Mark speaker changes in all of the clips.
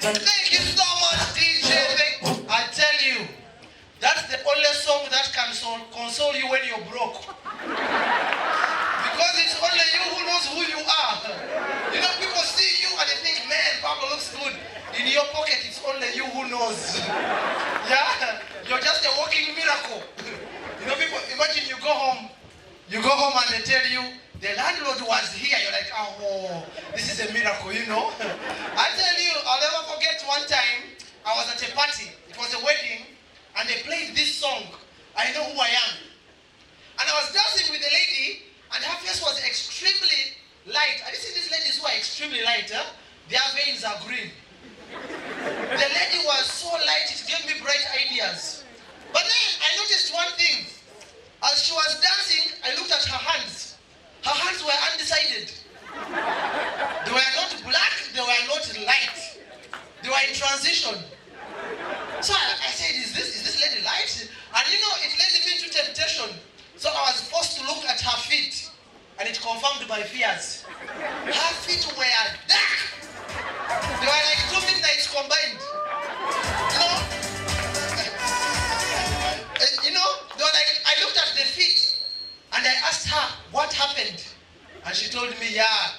Speaker 1: Thank you so much, DJ. I tell you, that's the only song that can console you when you're broke. Because it's only you who knows who you are. You know, people see you and they think, man, Pablo looks good. In your pocket, it's only you who knows. Yeah? You're just a walking miracle. You know, people, imagine you go home and they tell you, the landlord was here. You're like, oh, this is a miracle, you know. I tell you, I'll never forget one time, I was at a party. It was a wedding, and they played this song, I Know Who I Am. And I was dancing with a lady, and her face was extremely light. Have you seen these ladies who are extremely light? Huh? Their veins are green. The lady was so light, it gave me bright ideas. But then I noticed one thing. As she was dancing, I looked at her hands. Her hands were undecided. They were not black, they were not light. They were in transition. So I said, is this lady light? And you know, it led me into temptation. So I was forced to look at her feet. And it confirmed my fears. Her feet were dark. They were like two midnights combined. You know, they were like, I looked at the feet. And I asked her, what happened? And she told me, yeah,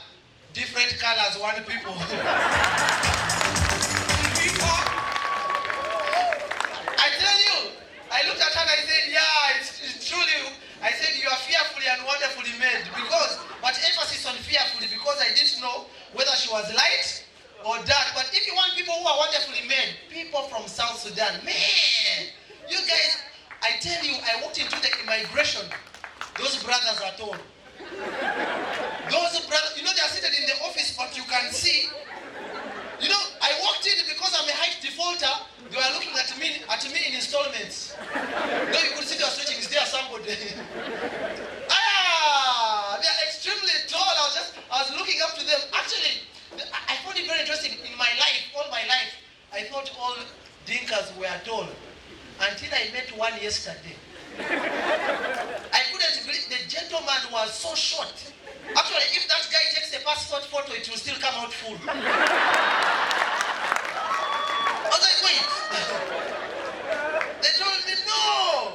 Speaker 1: different colors, one people. I tell you, I looked at her and I said, yeah, it's truly, I said, you are fearfully and wonderfully made. Because, but emphasis on fearfully, because I didn't know whether she was light or dark. But if you want people who are wonderfully made, people from South Sudan, man, you guys, I tell you, I walked into the immigration. Those brothers are tall. Those brothers, you know, they are seated in the office, but you can see. You know, I walked in because I'm a height defaulter. They were looking at me in installments. No, you could see they were stretching. Is there somebody? They are extremely tall. I was looking up to them. Actually, I found it very interesting. In my life, all my life, I thought all Dinkas were tall. Until I met one yesterday. I couldn't believe the gentleman was so short. Actually, if that guy takes a passport photo, it will still come out full. I was like, wait. They told me, no.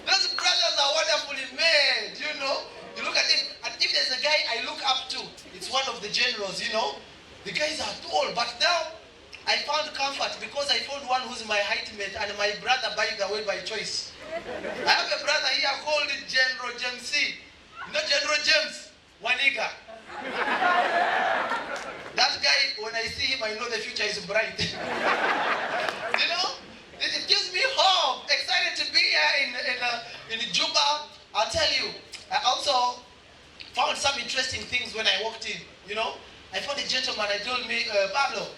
Speaker 1: Those brothers are wonderfully made, you know. You look at him, and if there's a guy I look up to, it's one of the generals, you know. The guys are tall, but now, I found comfort because I found one who's my height mate and my brother, by the way, by choice. I have a brother here called General James C. You know General James? Waniga. That guy, when I see him, I know the future is bright. You know? It gives me hope. Excited to be here in Juba. I'll tell you, I also found some interesting things when I walked in. You know? I found a gentleman, I told me, Pablo,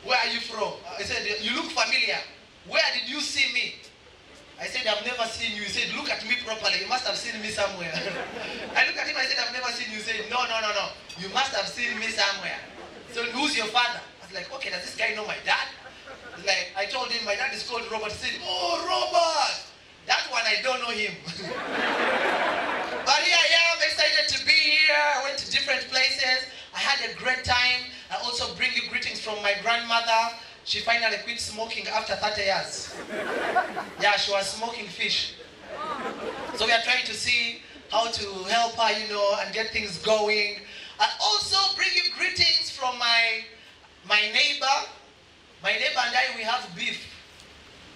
Speaker 1: where are you from? I said, you look familiar. Where did you see me? I said, I've never seen you. He said, look at me properly. You must have seen me somewhere. I looked at him, I said, I've never seen you. He said, no. You must have seen me somewhere. So who's your father? I was like, okay, does this guy know my dad? Like, I told him, my dad is called Robert. He said, oh, Robert. That one, I don't know him. But here I am, excited to be here. I went to different places. I had a great time. I also bring you greetings from my grandmother. She finally quit smoking after 30 years. Yeah, she was smoking fish. So we are trying to see how to help her, you know, and get things going. I also bring you greetings from my neighbor. My neighbor and I, we have beef.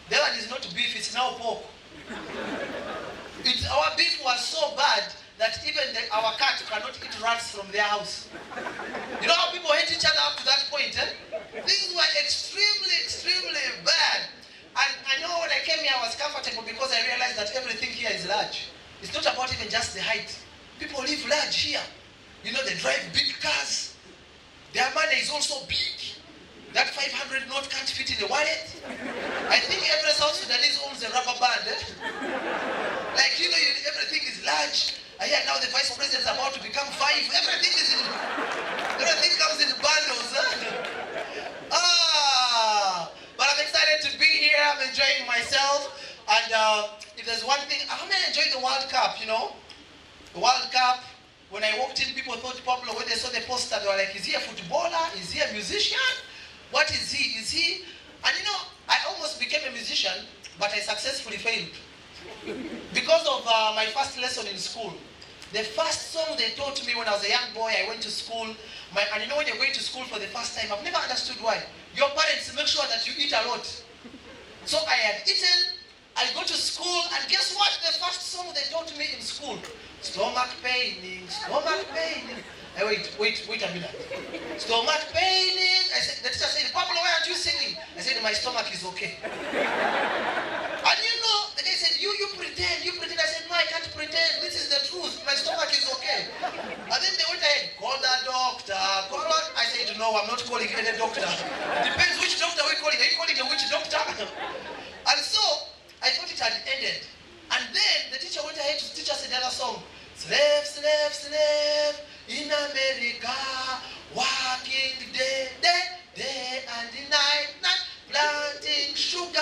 Speaker 1: That one is not beef, it's now pork. Our beef was so bad that even our cat cannot eat rats from their house. You know how people hate each other up to that point, eh? Things were extremely bad. And I know when I came here, I was comfortable because I realized that everything here is large. It's not about even just the height. People live large here. You know, they drive big cars. Their money is also big. That 500 note can't fit in a wallet. I think every South Sudanese owns a rubber band, eh? Like, you know, everything is large. I hear now the vice president is about to become 5. Everything comes in bundles. But I'm excited to be here. I'm enjoying myself. And if there's one thing, I'm going to enjoy the World Cup, you know. The World Cup, When I walked in, people thought Pablo, when they saw the poster, they were like, is he a footballer? Is he a musician? What is he? Is he? And you know, I almost became a musician, but I successfully failed. Because of my first lesson in school. The first song they taught me when I was a young boy, I went to school. And you know when you're going to school for the first time, I've never understood why. Your parents make sure that you eat a lot. So I had eaten, I go to school, and guess what? The first song they taught me in school. Stomach paining, stomach paining. Wait a minute. Stomach paining. The teacher said, Pablo, why aren't you singing? I said, my stomach is okay. And you know, the guy said, you pretend. I said, no, I can't pretend. This is the truth. My stomach is okay. And then they went ahead, call the doctor. I said, no, I'm not calling any doctor. Depends which doctor we're calling. Are you calling a witch doctor? And so, I thought it had ended. And then the teacher went ahead to teach us another song. Slave, slave, slave, in America, working day and night, planting sugar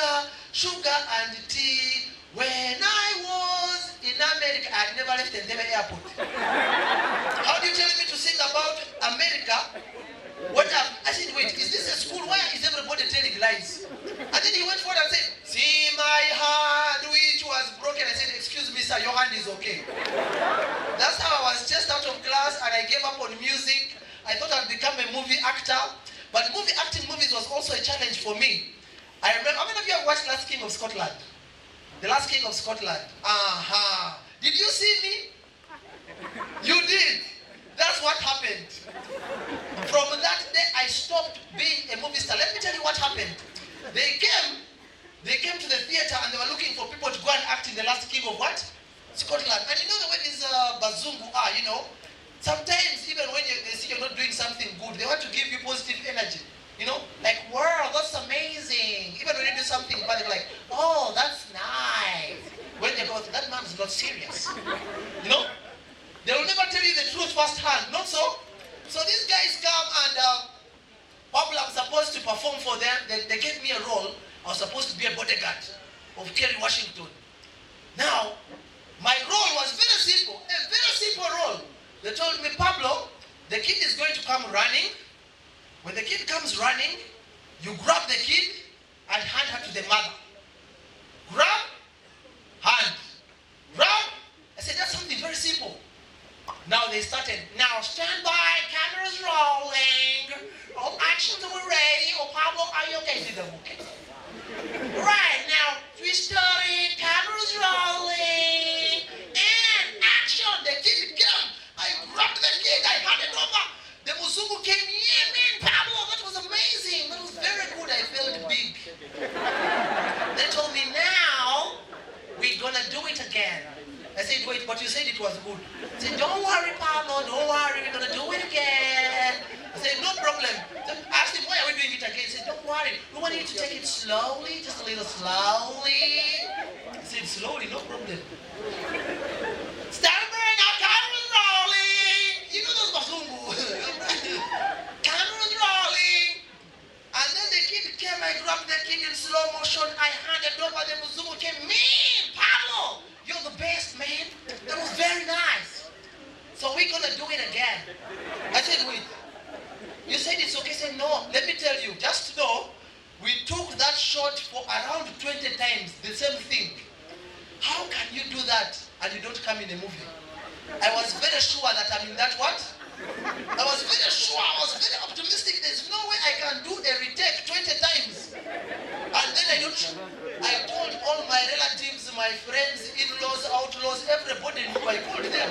Speaker 1: and tea. When I was in America, I had never left the airport. How do you tell me to sing about America? I said, wait, is this a school? Why is everybody telling lies? And then he went forward and said, see my hand which was broken. I said, excuse me, sir, your hand is okay. That's how I was just out of class and I gave up on music. I thought I'd become a movie actor. But acting movies was also a challenge for me. I remember, how many of you have watched Last King of Scotland? The Last King of Scotland. Did you see me? You did. That's what happened. From that day, I stopped being a movie star. Let me tell you what happened. They came to the theater and they were looking for people to go and act in The Last King of what? Scotland. And you know the way these bazungu are, you know? Sometimes even when they see you're not doing something good, they want to give you positive energy. You know? Like, wow, that's amazing. Even when you do something bad, they're like, oh, that's nice. When they go, that man is not serious. You know? They will never tell you the truth firsthand. Not so? So these guys come and Pablo, I'm supposed to perform for them. They gave me a role. I was supposed to be a bodyguard of Kerry Washington. Now, my role was very simple. A very simple role. They told me, Pablo, the kid is going to come running. When the kid comes running, you grab the kid and hand her to the mother. Grab, hand. Grab. I said, that's something very simple. Now they started, now stand by, cameras rolling. All actions are ready. Oh, Pablo, are you okay? Did them okay? Right, now, three-story, cameras rolling. And action. The kid came. I grabbed the kid. I handed over. The Muzungu came. Yeah, man, Pablo, that was amazing. That was very good. I felt big. They told me, now, we're going to do it again. I said, wait, but you said it was good. I said, don't worry, Pablo, don't worry, we're going to do it again. I said, no problem. I asked him, why are we doing it again? He said, don't worry, we want you to take it slowly, just a little slowly. I said, slowly, no problem. Stand by now, cameras rolling. You know those bazungu. Cameras rolling. And then the kid came, I grabbed the kid in slow motion, I handed over, the Muzungu came, me, Pablo. You're the best, man. That was very nice. So we're going to do it again. I said, wait. You said it's okay. I said, no. Let me tell you. Just to know, we took that shot for around 20 times. The same thing. How can you do that and you don't come in a movie? I was very sure that I'm in that what? I was very sure. I was very optimistic. There's no way I can do a retake 20 times. And then I told all my relatives, my friends, in-laws, outlaws, everybody knew. I called them.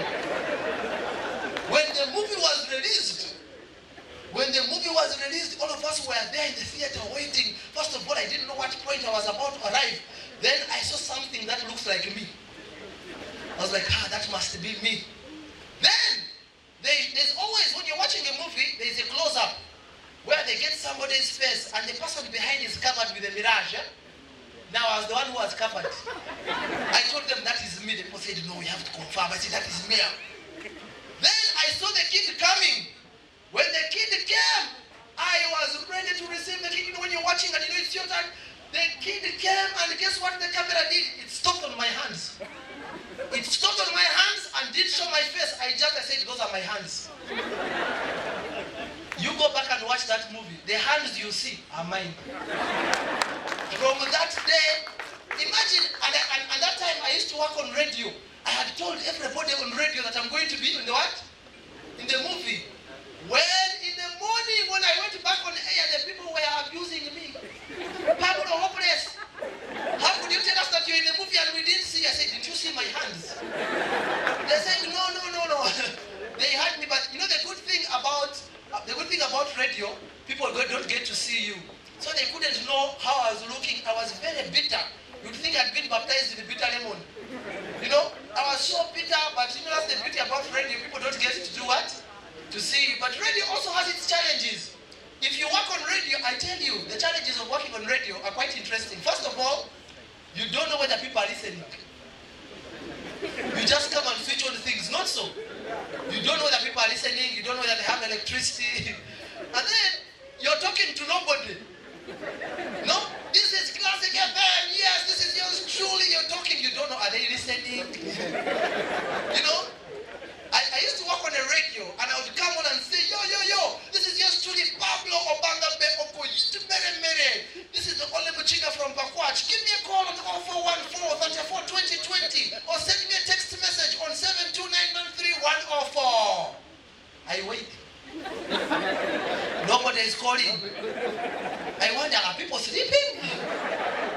Speaker 1: When the movie was released, all of us were there in the theater waiting. First of all, I didn't know what point I was about to arrive. Then I saw something that looks like me. I was like, that must be me. Then, there's always, when you're watching a movie, there's a close-up where they get somebody's face and the person behind is covered with a mirage. Now I was the one who was covered. I told them that is me. The people said, no, we have to confirm. I said, that is me. Then I saw the kid coming. When the kid came, I was ready to receive the kid. You know, when you're watching and you know it's your time, the kid came and guess what the camera did? It stopped on my hands. It stopped on my hands and did show my face, I jumped, I said, those are my hands. You go back and watch that movie. The hands you see are mine. From that day, imagine, and that time I used to work on radio. I had told everybody on radio that I'm going to be in the what? In the movie. When in the morning, when I went back on air, the people were abusing me. Pablo, hopeless. How could you tell us that you're in the movie and we didn't see? I said, did you see my hands? They said, no. They had me, but you know the good thing about radio, people don't get to see you. So they couldn't know how I was looking. I was very bitter. You'd think I'd been baptized in bitter lemon. You know, I was so bitter, but you know that's the beauty about radio. People don't get to do what? To see you. But radio also has its challenges. If you work on radio, I tell you, the challenges of working on radio are quite interesting. First of all, you don't know whether people are listening. You just come and switch on things. Not so. You don't know whether people are listening. You don't know whether they have electricity. And then, you're talking to nobody. No? This is classic FM. Yes, this is yours truly. You're talking. You don't know. Are they listening? You know? I used to work on a radio, and I would come on and say, yo, this is yours truly, Pablo Obanga Be Oko Mere Mere. This is the only Muchina from Bakwach. Give me a call on 0414-34-2020 or send me a text message on 72993-104. I wait. Nobody is calling. I wonder, are people sleeping?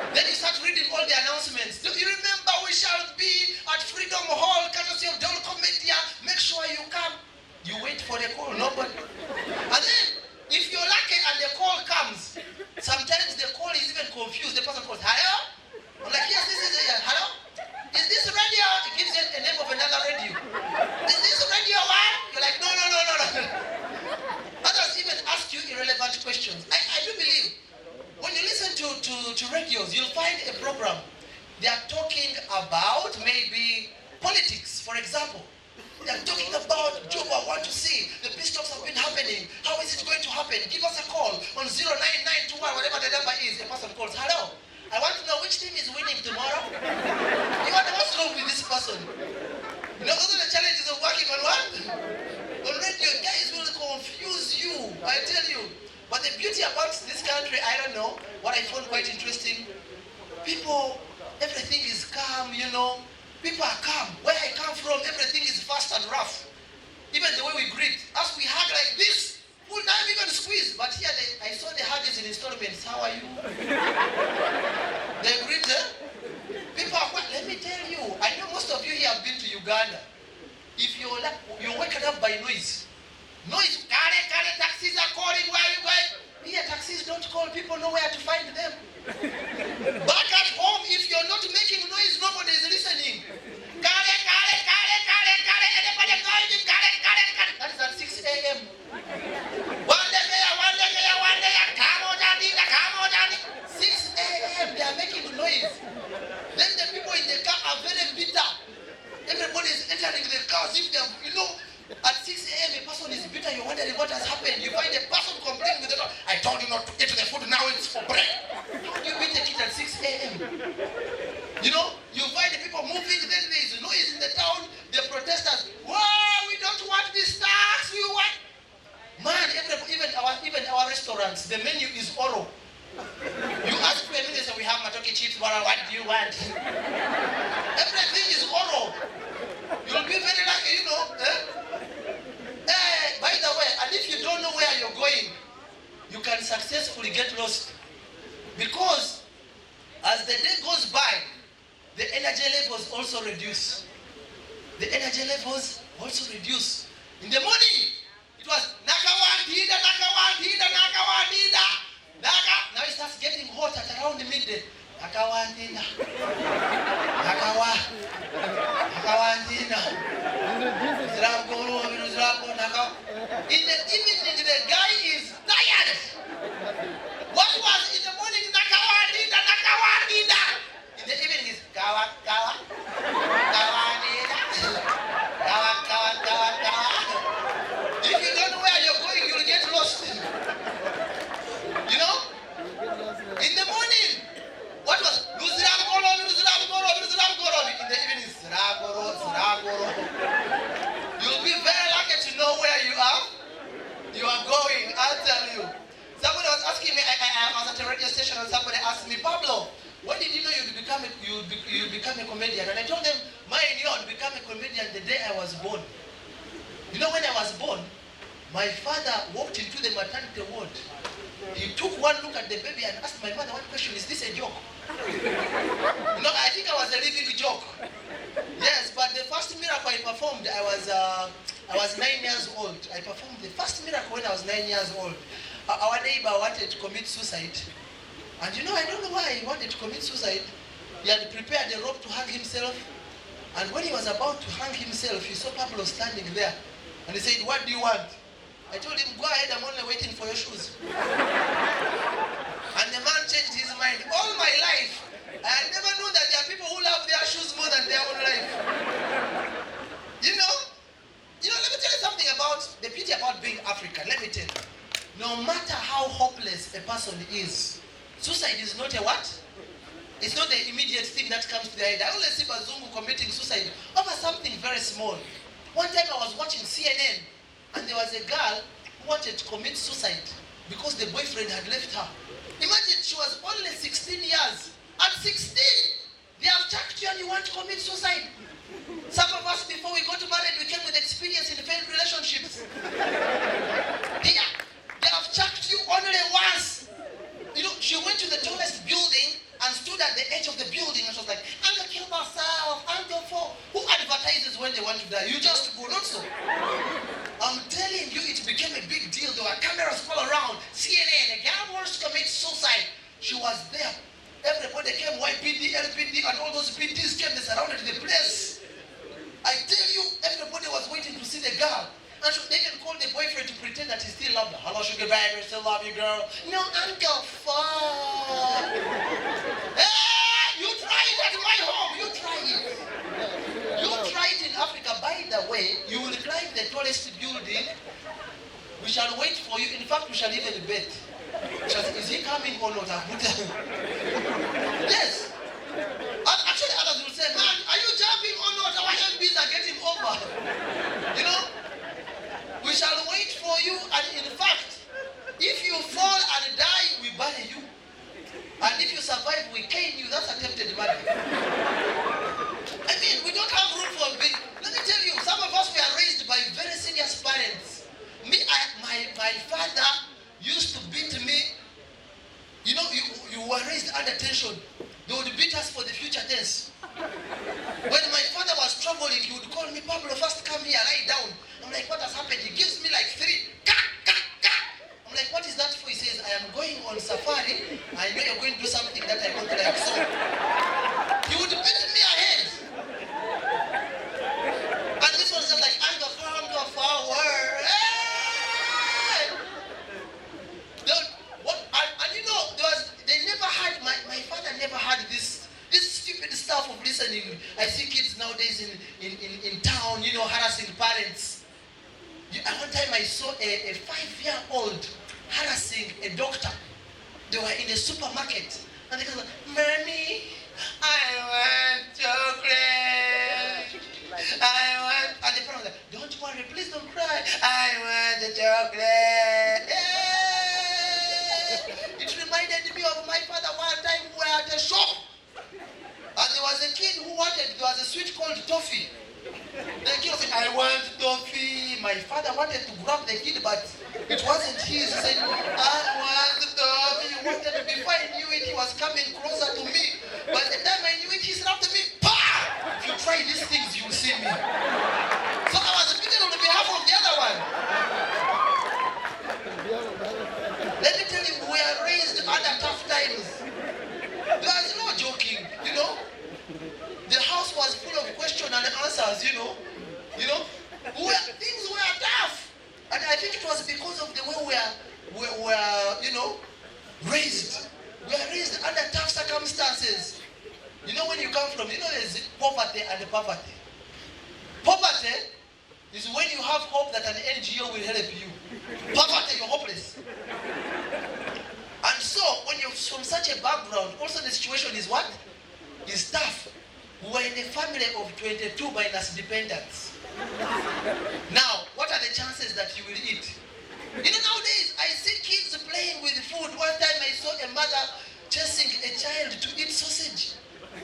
Speaker 1: Then you start reading all the announcements. Do you remember we shall be at Freedom Hall, courtesy of Dolco Media? Make sure you come. You wait for the call, nobody. And then, if you're lucky and the call comes, sometimes the call is even confused. The person calls, hello? I'm like, yes, this is it. Hello? Is this radio? It gives you a name of another radio. Is this radio one? You're like, no. Others even ask you irrelevant questions. I do believe when you listen to radios, you'll find a program. They are talking about maybe politics, for example. They are talking about Juba, want to see the peace talks have been happening. How is it going to happen? Give us a call on 09921, whatever the number is. A person calls, hello. I want to know which team is winning tomorrow. You wonder what's wrong with this person. You know, those are the challenges of working on what? On radio, guys will confuse you, I tell you. But the beauty about this country, I don't know, what I found quite interesting, people, everything is calm, you know. People are calm. Where I come from, everything is fast and rough. Even the way we greet, as we hug like this, we'll not even squeeze. But here, I saw the hug is in installments. How are you? They greet, people are quite, let me tell you, I know most of you here have been to Uganda. If you're waken up by noise, taxis are calling, where are you going? Here, taxis don't call, people know where to find them. Back at home, if you're not making noise, nobody is listening. That is at 6 a.m. One day, 6 a.m. they are making noise. Then the people in the car are very bitter. Everybody is entering the car as if they are, you know, at 6 a.m. a person is bitter, you're wondering what has happened. You find a person complaining with the dog. I told you not to eat the food, now it's for break. How do you beat a kid at 6 a.m.? You know, you find the people moving, then there is noise in the town, the protesters, whoa, we don't want this tax, we want. Man, even our restaurants, the menu is oral. You ask for a minute, so we have matoke chips, what do you want? Everything is oral. You'll be very lucky, you know. By the way, and if you don't know where you're going, you can successfully get lost. Because as the day goes by, the energy levels also reduce. The energy levels also reduce. In the morning, it was nakawandida. Now it starts getting hot at around the midday. Nakawandida. In the evening, the guy is tired. What was in the morning? Nakawandida. In the evening is kawa. you'll become a comedian. And I told them, mine, I'd become a comedian the day I was born. You know, when I was born, my father walked into the maternity ward. He took one look at the baby and asked my mother, one question, is this a joke? No, I think I was a living joke. Yes, but the first miracle I performed, I was 9 years old. I performed the first miracle when I was 9 years old. Our neighbor wanted to commit suicide. And you know, I don't know why he wanted to commit suicide. He had prepared a rope to hang himself. And when he was about to hang himself, he saw Pablo standing there. And he said, what do you want? I told him, go ahead, I'm only waiting for your shoes. And the man changed his mind. All my life, I never knew that there are people who love their shoes more than their own life. You know, let me tell you something about the beauty about being African. Let me tell you. No matter how hopeless a person is, suicide is not a what? It's not the immediate thing that comes to their head. I always see Bazungu committing suicide over something very small. One time I was watching CNN, and there was a girl who wanted to commit suicide because the boyfriend had left her. Imagine, she was only 16 years. At 16, they have chucked you and you want to commit suicide. Some of us, before we got married, we came with experience in failed relationships. Here, they have chucked you only once. You know, she went to the tallest building and stood at the edge of the building and she was like, I'm going to kill myself, I'm going to fall. Who advertises when they want to die? You just go, not so. I'm telling you, it became a big deal. There were cameras all around. CNN, a girl wants to commit suicide. She was there. Everybody came, YPD, LPD, and all those PDs came, they surrounded the place. I tell you, everybody was waiting to see the girl. And so they even called the boyfriend to pretend that he still loved her. Hello, sugar baby, I still love you, girl. No, Uncle, fuck. Hey, you try it at my home. You try it. You try it in Africa. By the way, you will climb the tallest building. We shall wait for you. In fact, we shall even bet. Is he coming or not? Yes. And actually, others will say, man, are you jumping or not? Our MPs are getting over. You know? We shall wait for you, and in fact, if you fall and die, we bury you. And if you survive, we cane you. That's attempted murder. I mean, we don't have room for big. Let me tell you, some of us were raised by very serious parents. My father used to beat me. You know, you were raised under tension. They would beat us for the future tense. When my father was traveling, he would call me, Pablo, first come here, lie down. I'm like, what has happened? He gives me like 3. I'm like, what is that for? He says, I am going on safari. I know you're going to do something that I don't like. So, he would beat me ahead. And this was just like, I'm the flower. Hey! And you know, they never had, my father never had this stupid stuff of listening. I see kids nowadays in town, you know, harassing parents. One time I saw a 5-year-old harassing a doctor. They were in the supermarket. And they go, Mommy, I want chocolate. And the parent was like, don't worry, please don't cry. I want the chocolate. Yeah. It reminded me of my father one time we were at a shop. And there was a kid who there was a sweet called toffee. The kid said, I want toffee. My father wanted to grab the kid, but it wasn't his. He said, I want toffee. He wanted to, before I knew it, he was coming closer to me. By the time I knew it, he slapped me. Pah! If you try these things, you will see me. So I was beaten on behalf of the other one. Let me tell you, we are raised under tough times. There was no joking, you know. The house was full of questions and answers, you know. Things were tough. And I think it was because of the way we were, you know, raised. We are raised under tough circumstances. You know, when you come from, you know, there's poverty and poverty. Poverty is when you have hope that an NGO will help you. Poverty, you're hopeless. And so, when you're from such a background, also the situation is what? Is tough. We're in a family of 22 minus dependents. Now, what are the chances that you will eat? You know, nowadays, I see kids playing with food. One time I saw a mother chasing a child to eat sausage.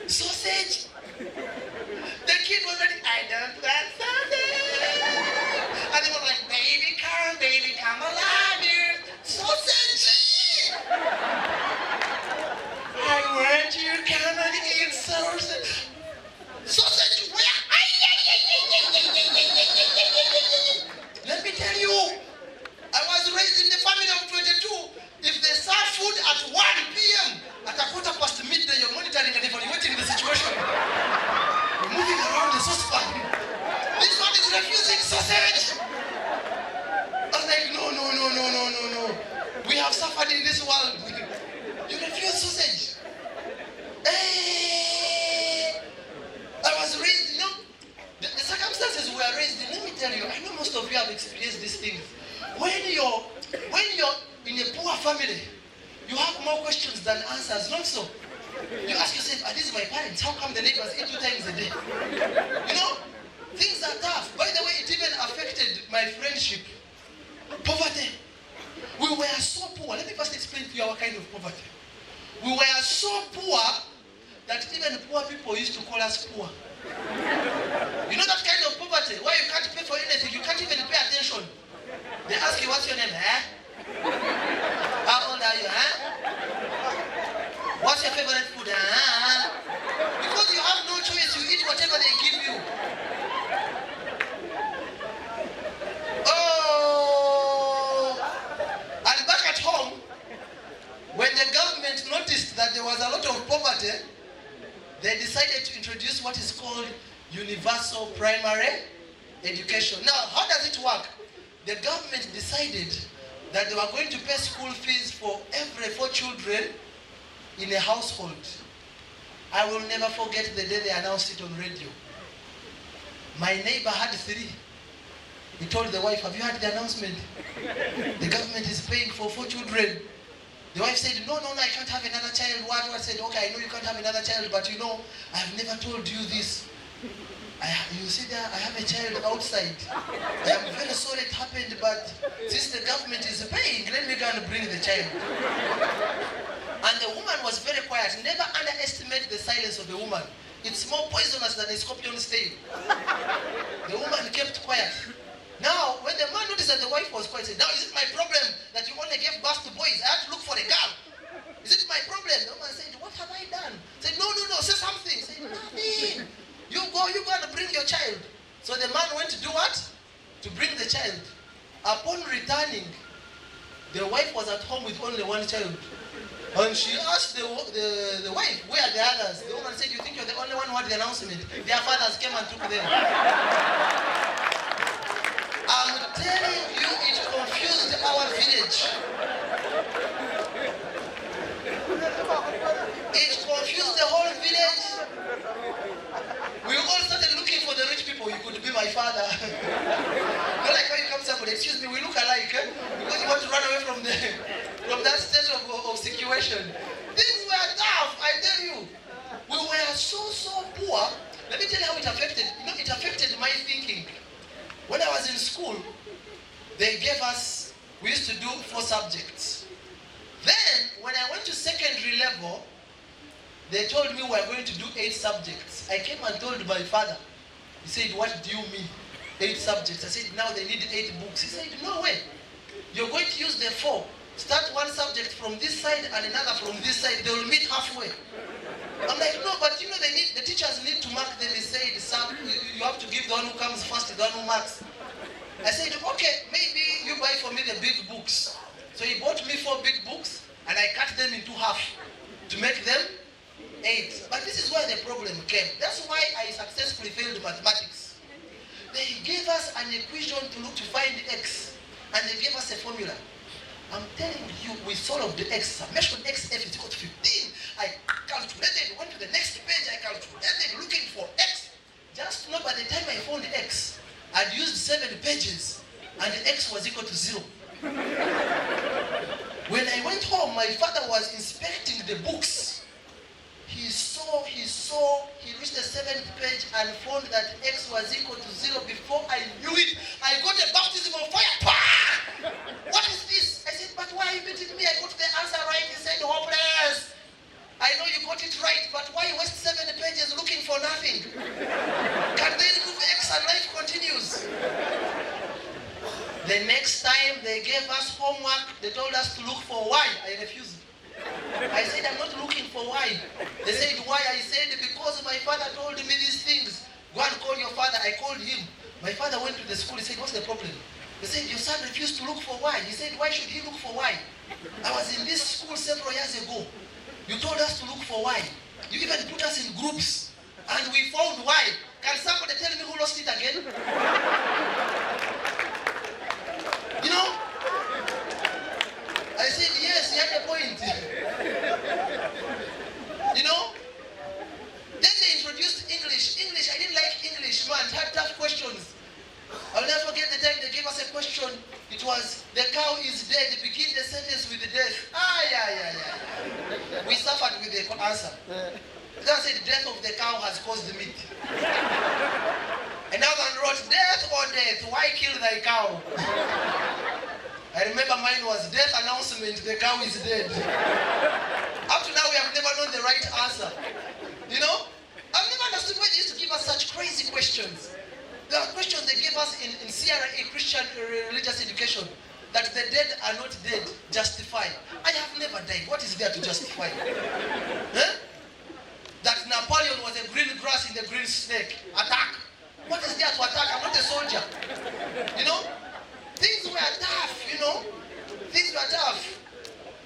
Speaker 1: Sausage. The kid was like, I don't want sausage. And he was like, baby, come alive here. Sausage. I want you to come and eat sausage. Sausage, where? Let me tell you, I was raised in the family of 22. If they serve food at 1 p.m., at a quarter past midday, you're monitoring and evaluating the situation. You're moving around the saucepan. This one is refusing sausage. I was like, no. We have suffered in this world. You refuse sausage. Hey, I was raised, the circumstances we were raised in, let me tell you, I know most of you have experienced these things. When you're in a poor family, you have more questions than answers, not so? You ask yourself, are these my parents? How come the neighbors eat 2 times a day? Things are tough. By the way, it even affected my friendship. Poverty. We were so poor. Let me first explain to you our kind of poverty. We were so poor that even poor people used to call us poor. You know that kind of poverty where you can't pay for anything, you can't even pay attention. They ask you, what's your name, How old are you, What's your favorite food, Because you have no choice, you eat whatever they give you. Oh! And back at home, when the government noticed that there was a lot of poverty, they decided to introduce what is called universal primary education. Now, how does it work? The government decided that they were going to pay school fees for every 4 children in a household. I will never forget the day they announced it on radio. My neighbor had 3. He told the wife, have you heard the announcement? The government is paying for 4 children. The wife said, no, I can't have another child. What? I said, okay, I know you can't have another child, but I have never told you this. You see there, I have a child outside. I am very sorry it happened, but since the government is paying, let me go and bring the child. And the woman was very quiet. Never underestimate the silence of the woman. It's more poisonous than a scorpion sting. The woman kept quiet. Now, when the man noticed that the wife was quiet, he said, now is it my problem that you only gave birth to boys? I had to look for a girl. Is it my problem? The woman said, what have I done? He said, no, say something. He said, nothing. You go and bring your child. So the man went to do what? To bring the child. Upon returning, the wife was at home with only 1 child. And she asked the wife, where are the others? The woman said, you think you're the only one who had the announcement? Their fathers came and took them. I'm telling you, it confused our village. It confused the whole village. We all started looking for the rich people. You could be my father. Not like when you come to somebody, excuse me, we look alike, because you want to run away from that state of situation. Things were tough, I tell you. We were so poor. Let me tell you how it affected. It affected my thinking. When I was in school, they gave us, we used to do 4 subjects. Then, when I went to secondary level, they told me we were going to do 8 subjects. I came and told my father. He said, what do you mean? 8 subjects. I said, now they need 8 books. He said, no way. You're going to use the 4. Start one subject from this side and another from this side. They will meet halfway. I'm like, no, but the teachers need to mark them. He said, you have to give the one who comes first, the one who marks. I said, okay, maybe you buy for me the big books. So he bought me 4 big books, and I cut them into half to make them 8. But this is where the problem came. That's why I successfully failed mathematics. They gave us an equation to find x, and they gave us a formula. I'm telling you, we solved the x. Summation xf is equal to 15. I calculated, went to the next page, I calculated, looking for x. Just know by the time I found x, I'd used 7 pages, and the x was equal to 0. When I went home, my father was inspecting the books. He reached the 7th page and found that x was equal to 0. Before I knew it, I got a baptism of fire. What is this? I said, but why are you beating me? I got the answer right. He said, hopeless. I know you got it right, but why waste 7 us homework. They told us to look for why. I refused. I said, I'm not looking for why. They said, why? I said, because my father told me these things. Go and call your father. I called him. My father went to the school. He said, what's the problem? They said, your son refused to look for why. He said, why should he look for why? I was in this school several years ago. You told us to look for why. You even put us in groups. And we found why. Can somebody tell me who lost it again? You know? I said, yes, he had a point. You know? Then they introduced English. English, I didn't like English, man. It had tough questions. I'll never forget the time they gave us a question. It was, the cow is dead. Begin the sentence with the death. We suffered with the answer. Then I said, death of the cow has caused the meat. Another one wrote, death or death, why kill thy cow? I remember mine was death announcement, the cow is dead. Up to now, we have never known the right answer. You know? I've never understood why they used to give us such crazy questions. There are questions they gave us in CRA, Christian religious education, that the dead are not dead, justify. I have never died. What is there to justify? Huh? That Napoleon was a green grass in the green snake. Attack. What is there to attack? I'm not a soldier. You know? Things were tough, you know? Things were tough.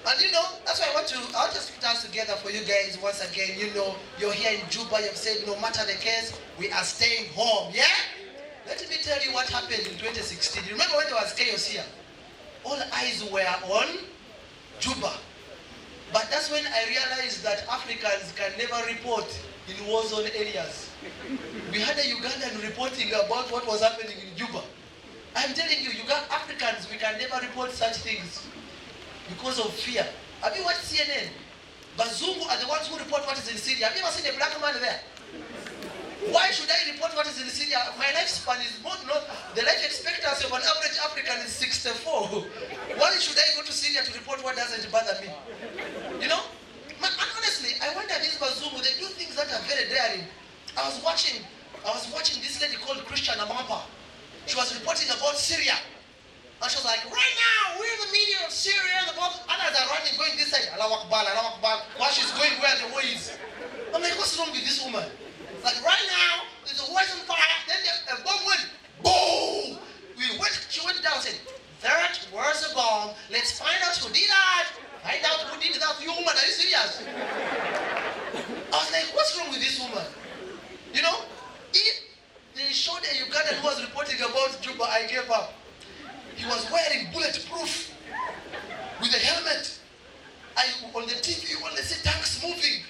Speaker 1: And you know, that's why I'll just put us together for you guys once again. You know, you're here in Juba, you've said no matter the case, we are staying home, yeah? Let me tell you what happened in 2016. You remember when there was chaos here? All eyes were on Juba. But that's when I realized that Africans can never report in war zone areas. We had a Ugandan reporting about what was happening in Juba. I'm telling you, Africans, we can never report such things because of fear. Have you watched CNN? Bazungu are the ones who report what is in Syria. Have you ever seen a black man there? Why should I report what is in Syria? My lifespan is more, the life expectancy of an average African is 64. Why should I go to Syria to report what doesn't bother me? You know? And honestly, I wonder these Bazungu, they do things that are very daring. I was watching this lady called Christian Amapa. She was reporting about Syria. And she was like, right now, we're in the middle of Syria, the others are running, going this side. Allah Akbar, Allah Akbar. While she's going where the war is. I'm like, what's wrong with this woman? Like, right now, there's a war on fire, then a bomb went, boom! She went down and said, that was a bomb. Let's find out who did that. Find out who did that. You woman, are you serious? I was like, what's wrong with this woman? You know, if they showed a Ugandan who was reporting about Juba, I gave up. He was wearing bulletproof with a helmet. On the TV, you only see tanks moving.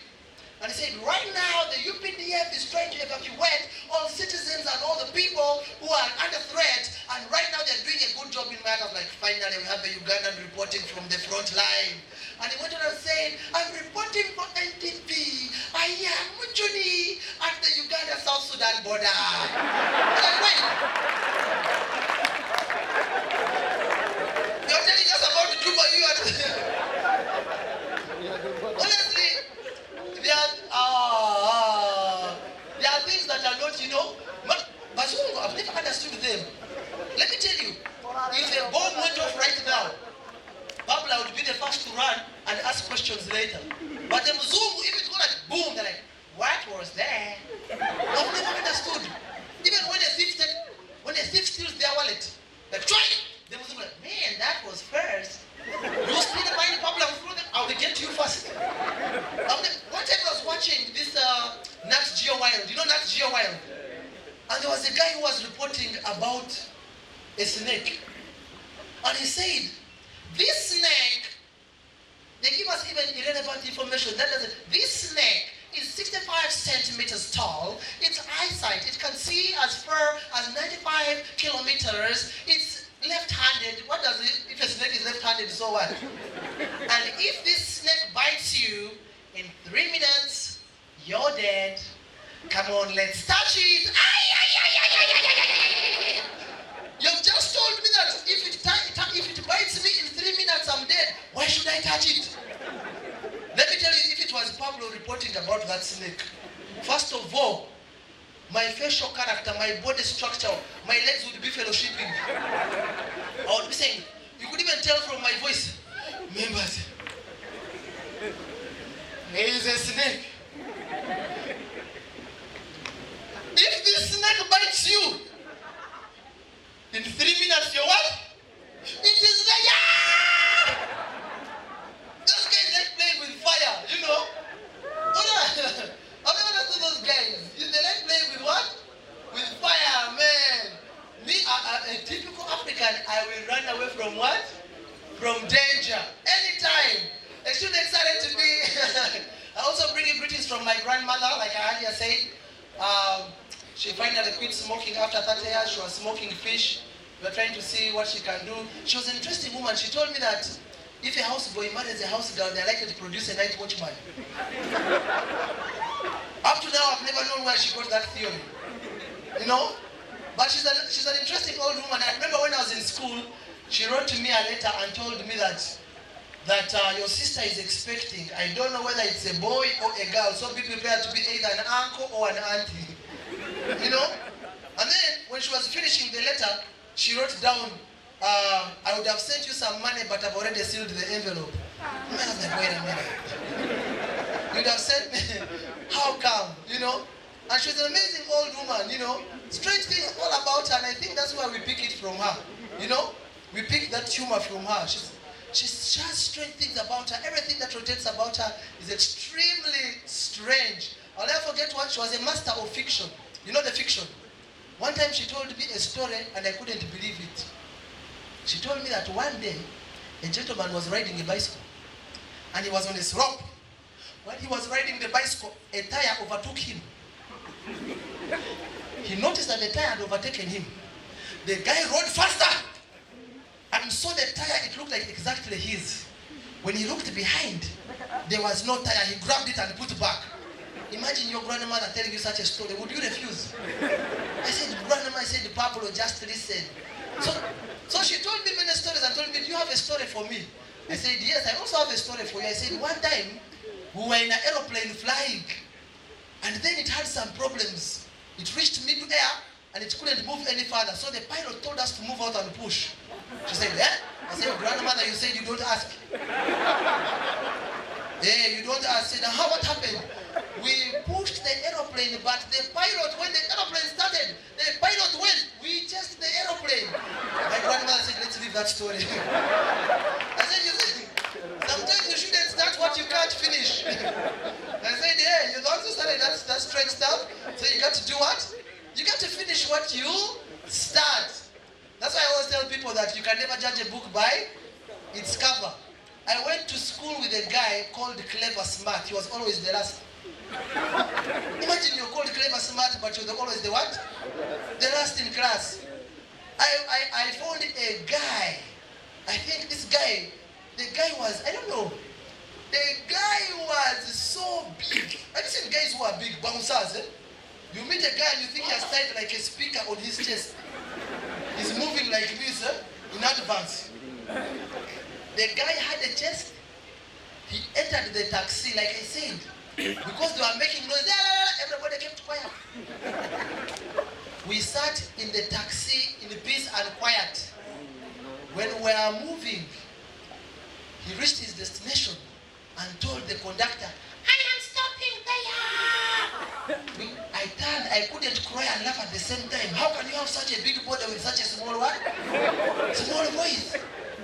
Speaker 1: And he said, right now, the UPDF is trying to evacuate all citizens and all the people who are under threat. And right now, they're doing a good job in matters. Like, finally, we have a Ugandan reporting from the front line. And he went on and said, I'm reporting for NTP. I am Mujuni at the Uganda-South Sudan border. And I'm wait. You're telling us about Juba, you are... Honestly, there are things that are not, you know, but I've never understood them. Let me tell you, if a bomb went off right now, Pablo would be the first to run and ask questions later. But the Mzungu, if it's going like boom, they're like, what was that? I've never understood. Even when a thief steals their wallet, like, try it. The Mzungu like, man, that was first. You steal the money, Pablo, I will get to you first. One time I was watching this Nat Geo Wild. You know Nat Geo Wild? And there was a guy who was reporting about a snake. And he said, this snake, they give us even irrelevant information. This snake is 65 centimeters tall. Its eyesight, it can see as far as 95 kilometers. It's left-handed. What does it, if a snake is left-handed, so what? And if this snake bites you, in 3 minutes, you're dead. Come on, let's touch it. You've just told me that if it bites me in 3 minutes, I'm dead. Why should I touch it? Let me tell you, if it was Pablo reporting about that snake, first of all, my facial character, my body structure, my legs would be fellowshipping. I would be saying, you could even even tell from my voice. Members, there is a snake. If this snake bites you, in 3 minutes you're what? It is like, yeah! Those guys like playing with fire, you know? I've never understood those guys. They like playing with what? With fire, man. Me, a typical African, I will run away from what? From danger. Anytime. Extremely excited to be. I also bring you greetings from my grandmother, like I earlier said. She finally quit smoking after 30 years. She was smoking fish. We were trying to see what she can do. She was an interesting woman. She told me that if a houseboy marries a house girl, they're likely to produce a night watchman. Up to now, I've never known where she got that theory. You know? But she's an interesting old woman. I remember when I was in school, she wrote to me a letter and told me that your sister is expecting. I don't know whether it's a boy or a girl, so be prepared to be either an uncle or an auntie. You know? And then, when she was finishing the letter, she wrote down, I would have sent you some money, but I've already sealed the envelope. I was like, wait a minute. You'd have sent me, how come? You know? And she was an amazing old woman, you know? Strange things all about her, and I think that's why we pick it from her. You know? We pick that humor from her. She has strange things about her. Everything that rotates about her is extremely strange. I'll never forget one. She was a master of fiction. You know the fiction? One time she told me a story and I couldn't believe it. She told me that one day a gentleman was riding a bicycle and he was on his rope. When he was riding the bicycle, a tire overtook him. He noticed that the tire had overtaken him. The guy rode faster and saw the tire, it looked like exactly his. When he looked behind, there was no tire. He grabbed it and put it back. Imagine your grandmother telling you such a story. Would you refuse? I said, grandma, I said, Pablo, just listen. So she told me many stories and told me, do you have a story for me? I said, yes, I also have a story for you. I said, one time, we were in an aeroplane flying, and then it had some problems. It reached mid-air, and it couldn't move any further. So the pilot told us to move out and push. She said, eh? I said, grandmother, you said you don't ask. Yeah, you don't ask. I said, what happened? We pushed the aeroplane, but the pilot, when the aeroplane started, the pilot went. We chased the aeroplane. My grandmother said, let's leave that story. I said, you see, sometimes you shouldn't start what you can't finish. I said, yeah, you also started that strange stuff. So you got to do what? You got to finish what you start. That's why I always tell people that you can never judge a book by its cover. I went to school with a guy called Clever Smart. He was always the last. Imagine you're called Clever Smart, but you're always the what? The last in class. I found a guy. I think this guy, the guy was, I don't know. The guy was so big. Have you seen guys who are big, bouncers? Eh? You meet a guy and you think he has tied like a speaker on his chest. He's moving like this in advance. The guy had a chest. He entered the taxi, like I said, because they were making noise. Everybody kept quiet. We sat in the taxi in peace and quiet. When we were moving, he reached his destination and told the conductor, I am stopping there. I turned, I couldn't cry and laugh at the same time. How can you have such a big body with such a small what? Small voice.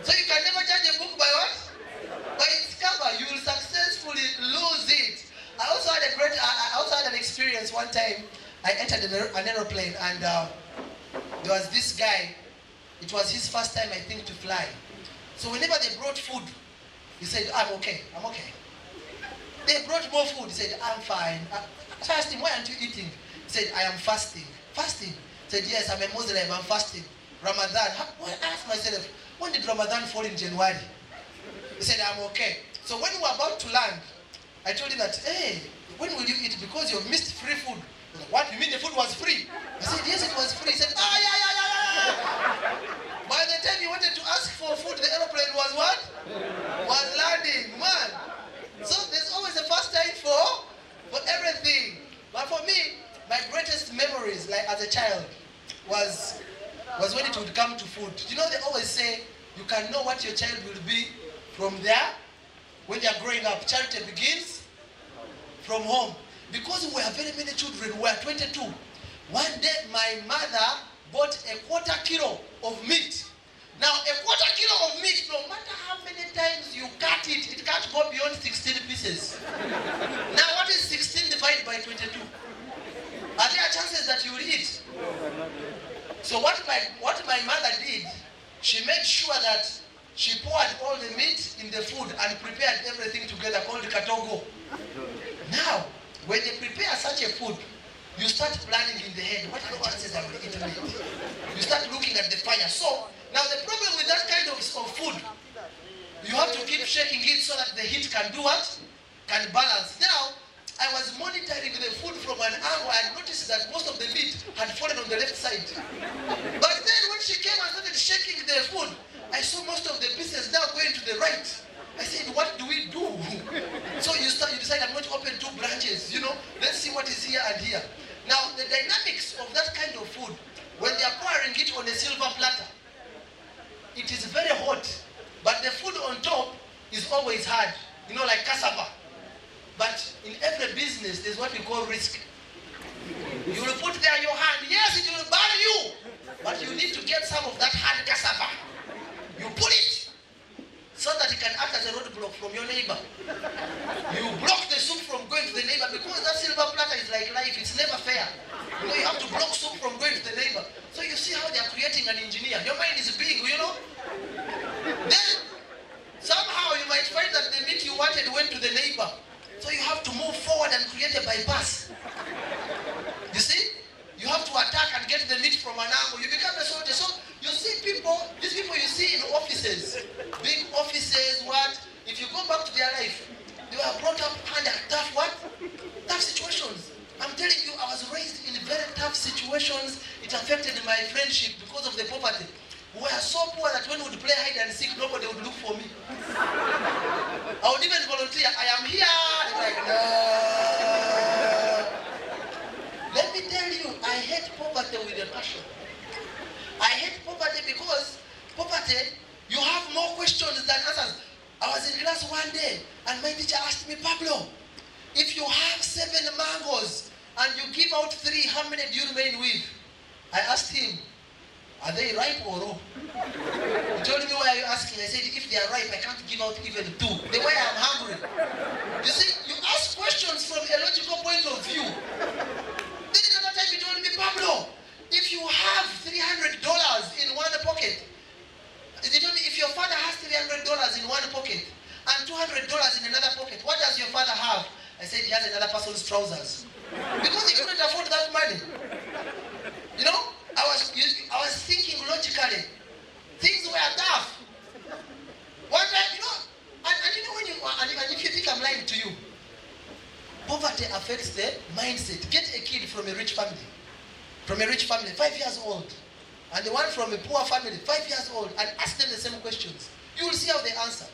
Speaker 1: So you can never judge a book by what? By its cover. You will successfully lose it. I also had an experience one time. I entered an aeroplane and there was this guy. It was his first time, I think, to fly. So whenever they brought food, he said, I'm okay. They brought more food. He said, I'm fine. Fasting, why aren't you eating? He said, I am fasting. Fasting? He said, yes, I'm a Muslim, I'm fasting. Ramadan. I asked myself, when did Ramadan fall in January? He said, I'm okay. So when we were about to land, I told him that, hey, when will you eat? Because you've missed free food. He said, what, you mean the food was free? I said, yes, it was free. He said, yeah. By the time he wanted to ask for food, the aeroplane was what? Was landing, man. So there's always a first time for everything. But for me, my greatest memories, like as a child, was when it would come to food. You know, they always say, You can know what your child will be from there. When they are growing up, charity begins from home. Because we have very many children, we are 22. One day, my mother bought a quarter kilo of meat. Now, a quarter kilo of meat, no matter how many times you cut it, it can't go beyond 16 pieces. Now, what is 16 divided by 22? Are there chances that you will eat? So what my mother did, she made sure that she poured all the meat in the food and prepared everything together, called katogo. Now, when they prepare such a food, you start planning in the head, what are the chances I will eat meat? You start looking at the fire. So, now the problem with that kind of food, you have to keep shaking it so that the heat can do what? Can balance. Now, I was monitoring the food from an angle and noticed that most of the meat had fallen on the left side. But then when she came and started shaking the food, I saw most of the pieces now going to the right. I said, what do we do? So you decide, I'm going to open 2 branches, let's see what is here and here. Now, the dynamics of that kind of food, when they are pouring it on a silver platter, it is very hot, but the food on top is always hard, like cassava. But in every business, there's what we call risk. You will put there your hand, yes, it will burn you, but you need to get some of that hard cassava. You pull it, so that it can act as a roadblock from your neighbor. You block the soup from going to the neighbor because that silver platter is like life, it's never fair. You have to block soup from going to the neighbor. So you see how they are creating an engineer. Your mind is big, Then, somehow you might find that the meat you wanted went to the neighbor. So you have to move forward and create a bypass. You see? You have to attack and get the meat from an angle. You become a soldier. So you see these people you see in offices, big offices, if you go back to their life, they were brought up under tough situations. I'm telling you, I was raised in very tough situations. It affected my friendship because of the poverty. We were so poor that when we would play hide and seek, nobody would look for me. I would even volunteer. I am here. They're like, no. Let me tell you, I hate poverty with a passion. I hate poverty because poverty, you have more questions than answers. I was in class one day and my teacher asked me, Pablo, if you have 7 mangoes and you give out 3, how many do you remain with? I asked him, are they ripe or raw? He told me, why are you asking? I said, if they are ripe, I can't give out even 2. The way I'm hungry. You see, you ask questions from a logical point of view. Then another time he told me, Pablo, if you have $300 in one pocket, he told me, if your father has $300 in one pocket and $200 in another pocket, what does your father have? I said, he has another person's trousers. Because he couldn't afford that money. I was thinking logically. Things were tough. One time, and if you think I'm lying to you, poverty affects the mindset. Get a kid from a rich family. 5 years old. And the one from a poor family, 5 years old, and ask them the same questions. You will see how they answer.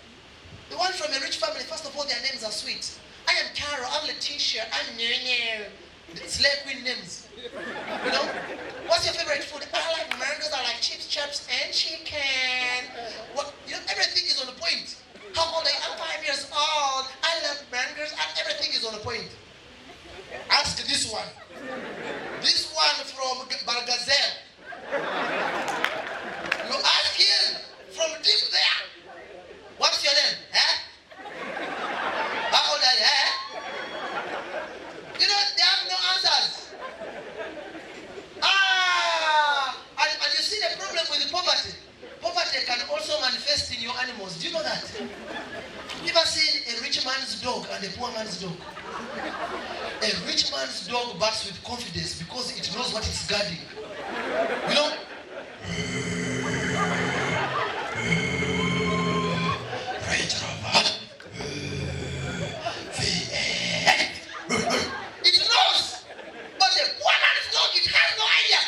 Speaker 1: The one from a rich family, first of all, their names are sweet. I am Carol, I'm Letitia, I'm Nene. Slave queen names. What's your favorite food? I like mangoes, I like chips, chops, and chicken. Everything is on the point. How old are you? I'm 5 years old. I love mangoes, and everything is on the point. Ask this one. This one from Bargazel. You ask him from deep there. What's your name? How old are you? They have no answers. And you see the problem with poverty. Poverty can also manifest in your animals. Do you know that? You ever seen a rich man's dog and a poor man's dog? A rich man's dog barks with confidence because it knows what it's guarding. Range Rover. It knows. But the poor man's dog, it has no idea.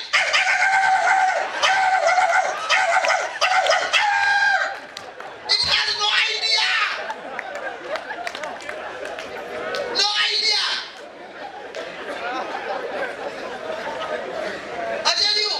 Speaker 1: It has no idea. No idea. I tell you,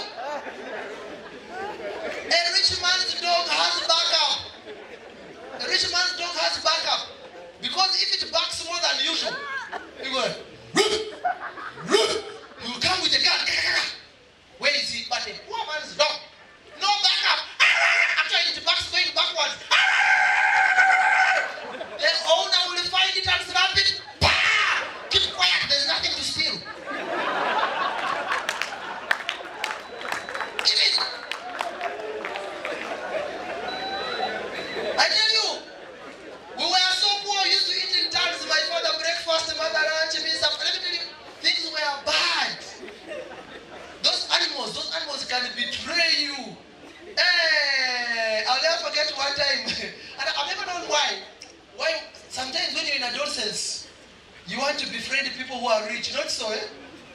Speaker 1: I tell you, we were so poor, we used to eat in tons. My father breakfast, mother lunch, me supper. Let me tell you, things were bad. Those animals can betray you. Hey, I'll never forget one time, and I've never known why. Why sometimes when you're in adolescence, you want to befriend people who are rich. Not so, eh?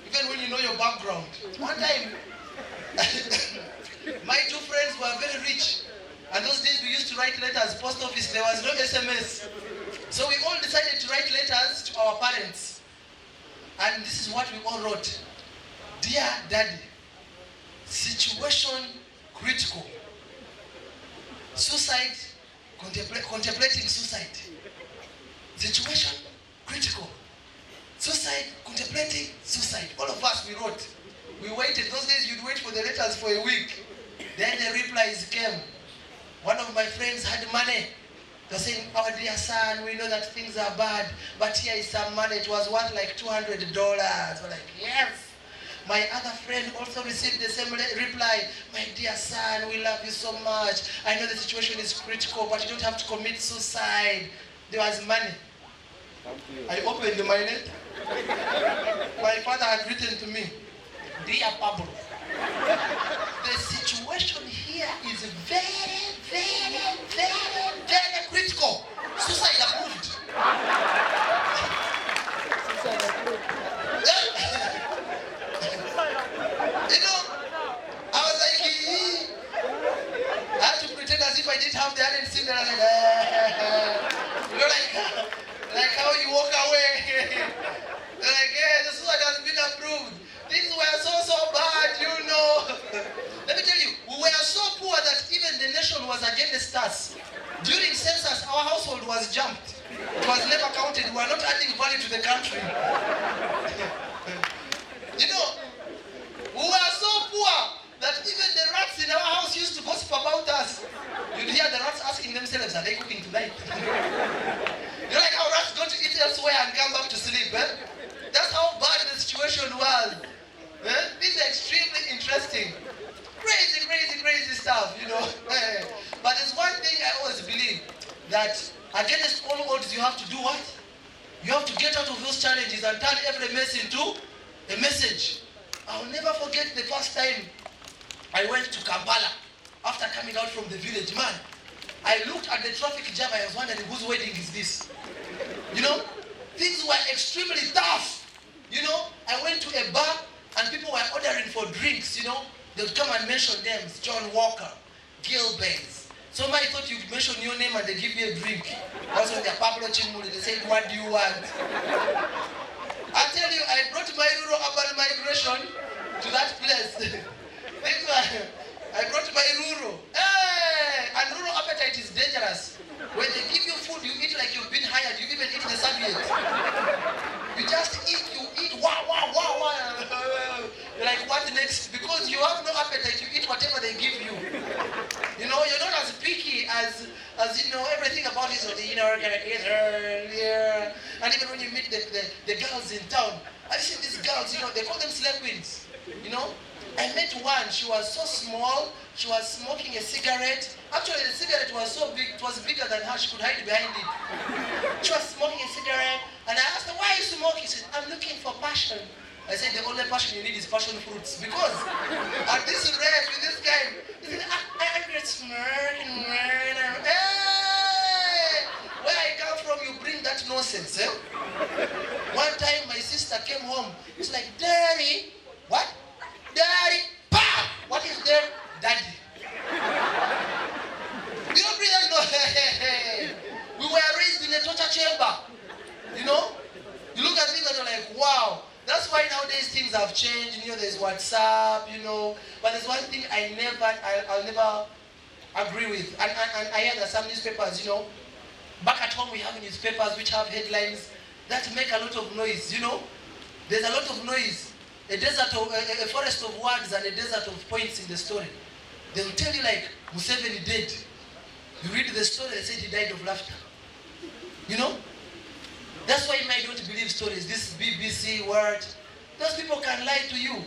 Speaker 1: Even when you know your background. One time, my two friends were very rich. And those days we used to write letters, post office, there was no SMS. So we all decided to write letters to our parents. And this is what we all wrote. Dear Daddy, situation critical. Suicide, contemplating suicide. Situation critical. Suicide, contemplating suicide. All of us, we wrote. We waited. Those days you'd wait for the letters for a week. Then the replies came. One of my friends had money. They were saying, "Our dear son, we know that things are bad, but here is some money. It was worth like $200. We're like, yes. My other friend also received the same reply. "My dear son, we love you so much. I know the situation is critical, but you don't have to commit suicide." There was money. I opened my letter. My father had written to me, "Dear Pablo, the situation here is very, very, very, very critical. Suicide approved." You know, I was like, I had to pretend as if I didn't have the hand seen that. I was like, you know, like how you walk away. They're like, "Hey, the suicide has been approved." Things were so bad, you know. Let me tell you, we were so poor that even the nation was against us. During census, our household was jumped. It was never counted. We were not adding value to the country. You know, we were so poor that even the rats in our house used to gossip about us. You'd hear the rats asking themselves, "Are they cooking tonight?" You know, like how rats go to eat elsewhere and come back to sleep, eh? That's how bad the situation was. Eh? This is extremely interesting. Crazy stuff, you know. But there's one thing I always believe, that against all odds you have to do what? You have to get out of those challenges and turn every mess into a message. I'll never forget the first time I went to Kampala after coming out from the village. Man, I looked at the traffic jam. I was wondering, whose wedding is this? You know, things were extremely tough. You know, I went to a bar and people were ordering for drinks, you know. They would come and mention names, John Walker, Gilbert. Somebody thought you'd mention your name and they give you a drink. Also, they're Pablo Chimuli. They said, "What do you want?" I tell you, I brought my rural urban migration to that place. I brought my rural. Hey! And rural appetite is dangerous. When they give you food, you eat like you've been hired. You even eat the serviette. You just eat, wow. You're like, what next? Because you have no appetite, you eat whatever they give you. You know, you're not as picky as you know, everything about it, you know, can I eat her, yeah. And even when you meet the girls in town, I've seen these girls, you know, they call them slave queens, you know. I met one, she was so small, she was smoking a cigarette. Actually, the cigarette was so big, it was bigger than her, she could hide behind it. She was smoking a cigarette, and I asked her, "Why are you smoking?" She said, "I'm looking for passion." I said, "The only passion you need is passion fruits." Because at this rate, with this guy, he said, "I'm just smoking, hey! Where I come from, you bring that nonsense, eh?" One time, my sister came home, she's like, "Daddy," what? "Daddy," "Pah! What is there?" "Daddy." You don't bring that no. We were raised in a torture chamber. You know? You look at things and you're like, wow. That's why nowadays things have changed. You know, there's WhatsApp, you know. But there's one thing I'll never agree with. And I hear that some newspapers, you know, back at home we have newspapers which have headlines that make a lot of noise, you know. There's a lot of noise. A forest of words and a desert of points in the story. They will tell you like, Museveni dead. You read the story, they said he died of laughter. You know? That's why I don't believe stories. This BBC word, those people can lie to you.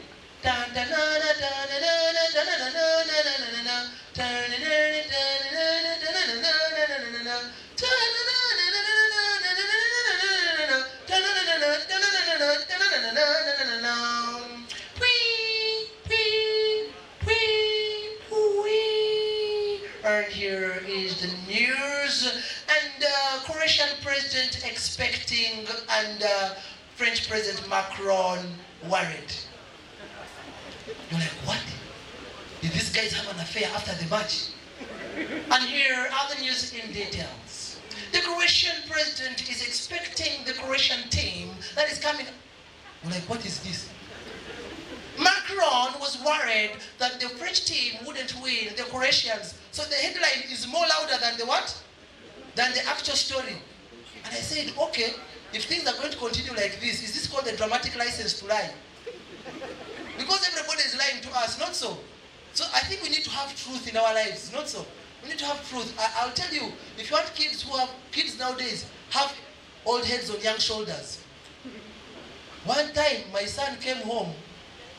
Speaker 1: news, and Croatian president expecting, and French President Macron worried. You're like, what? Did these guys have an affair after the match? And here are the news in details. The Croatian president is expecting the Croatian team that is coming. You're like, what is this? Macron was worried that the French team wouldn't win the Croatians. So the headline is more louder than the what? Than the actual story. And I said, okay, if things are going to continue like this, is this called the dramatic license to lie? Because everybody is lying to us, not so. So I think we need to have truth in our lives, not so. We need to have truth. I'll tell you, if you want kids who have, kids nowadays have old heads on young shoulders. One time, my son came home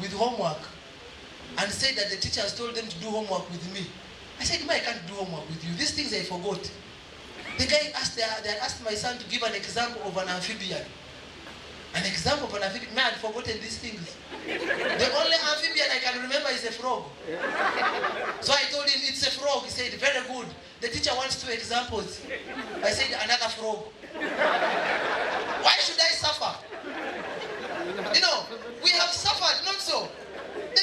Speaker 1: with homework and said that the teachers told them to do homework with me. I said, I can't do homework with you. These things I forgot. The guy asked, they had asked my son to give an example of an amphibian. An example of an amphibian. Man, I'd forgotten these things. The only amphibian I can remember is a frog. So I told him, it's a frog. He said, very good. The teacher wants 2 examples. I said, another frog. Why should I suffer? You know, we have suffered, not so. The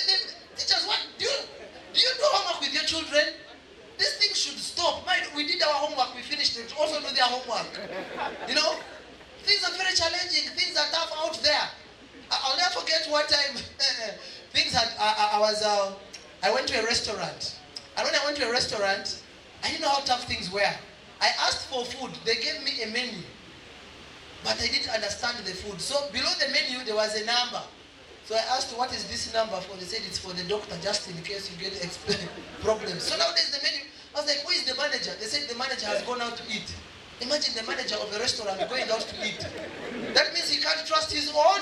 Speaker 1: teachers, what? Do you do homework with your children? This thing should stop. We did our homework, we finished it. Also do their homework. You know? Things are very challenging. Things are tough out there. I'll never forget one time. I went to a restaurant. And when I went to a restaurant, I didn't know how tough things were. I asked for food. They gave me a menu. But I didn't understand the food. So below the menu, there was a number. So I asked, what is this number for? They said, it's for the doctor, just in case you get problems. So now there's the menu. I was like, who is the manager? They said the manager has gone out to eat. Imagine the manager of a restaurant going out to eat. That means he can't trust his own.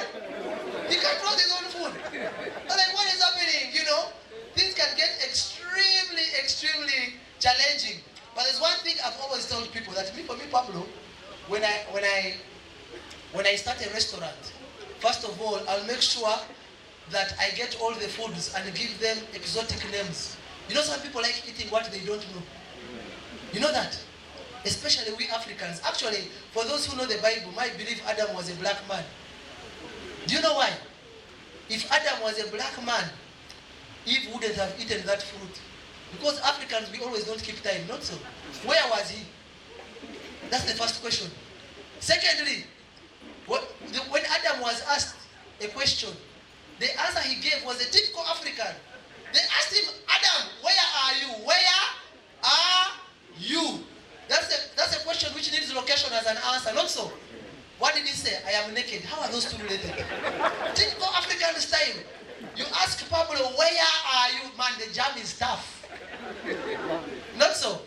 Speaker 1: He can't trust his own food. I was like, what is happening? You know, things can get extremely, extremely challenging. But there's one thing I've always told people, that for me, Pablo, when I start a restaurant, first of all, I'll make sure that I get all the foods and give them exotic names. You know, some people like eating what they don't know. You know that? Especially we Africans. Actually, for those who know the Bible, might believe Adam was a black man. Do you know why? If Adam was a black man, Eve wouldn't have eaten that fruit. Because Africans, we always don't keep time, not so. Where was he? That's the first question. Secondly, when Adam was asked a question, the answer he gave was a typical African. They asked him, Adam, where are you? Where are you? That's a question which needs location as an answer, not so. What did he say? I am naked. How are those two related? Typical African style. You ask Pablo, where are you? Man, the jam is tough. Not so.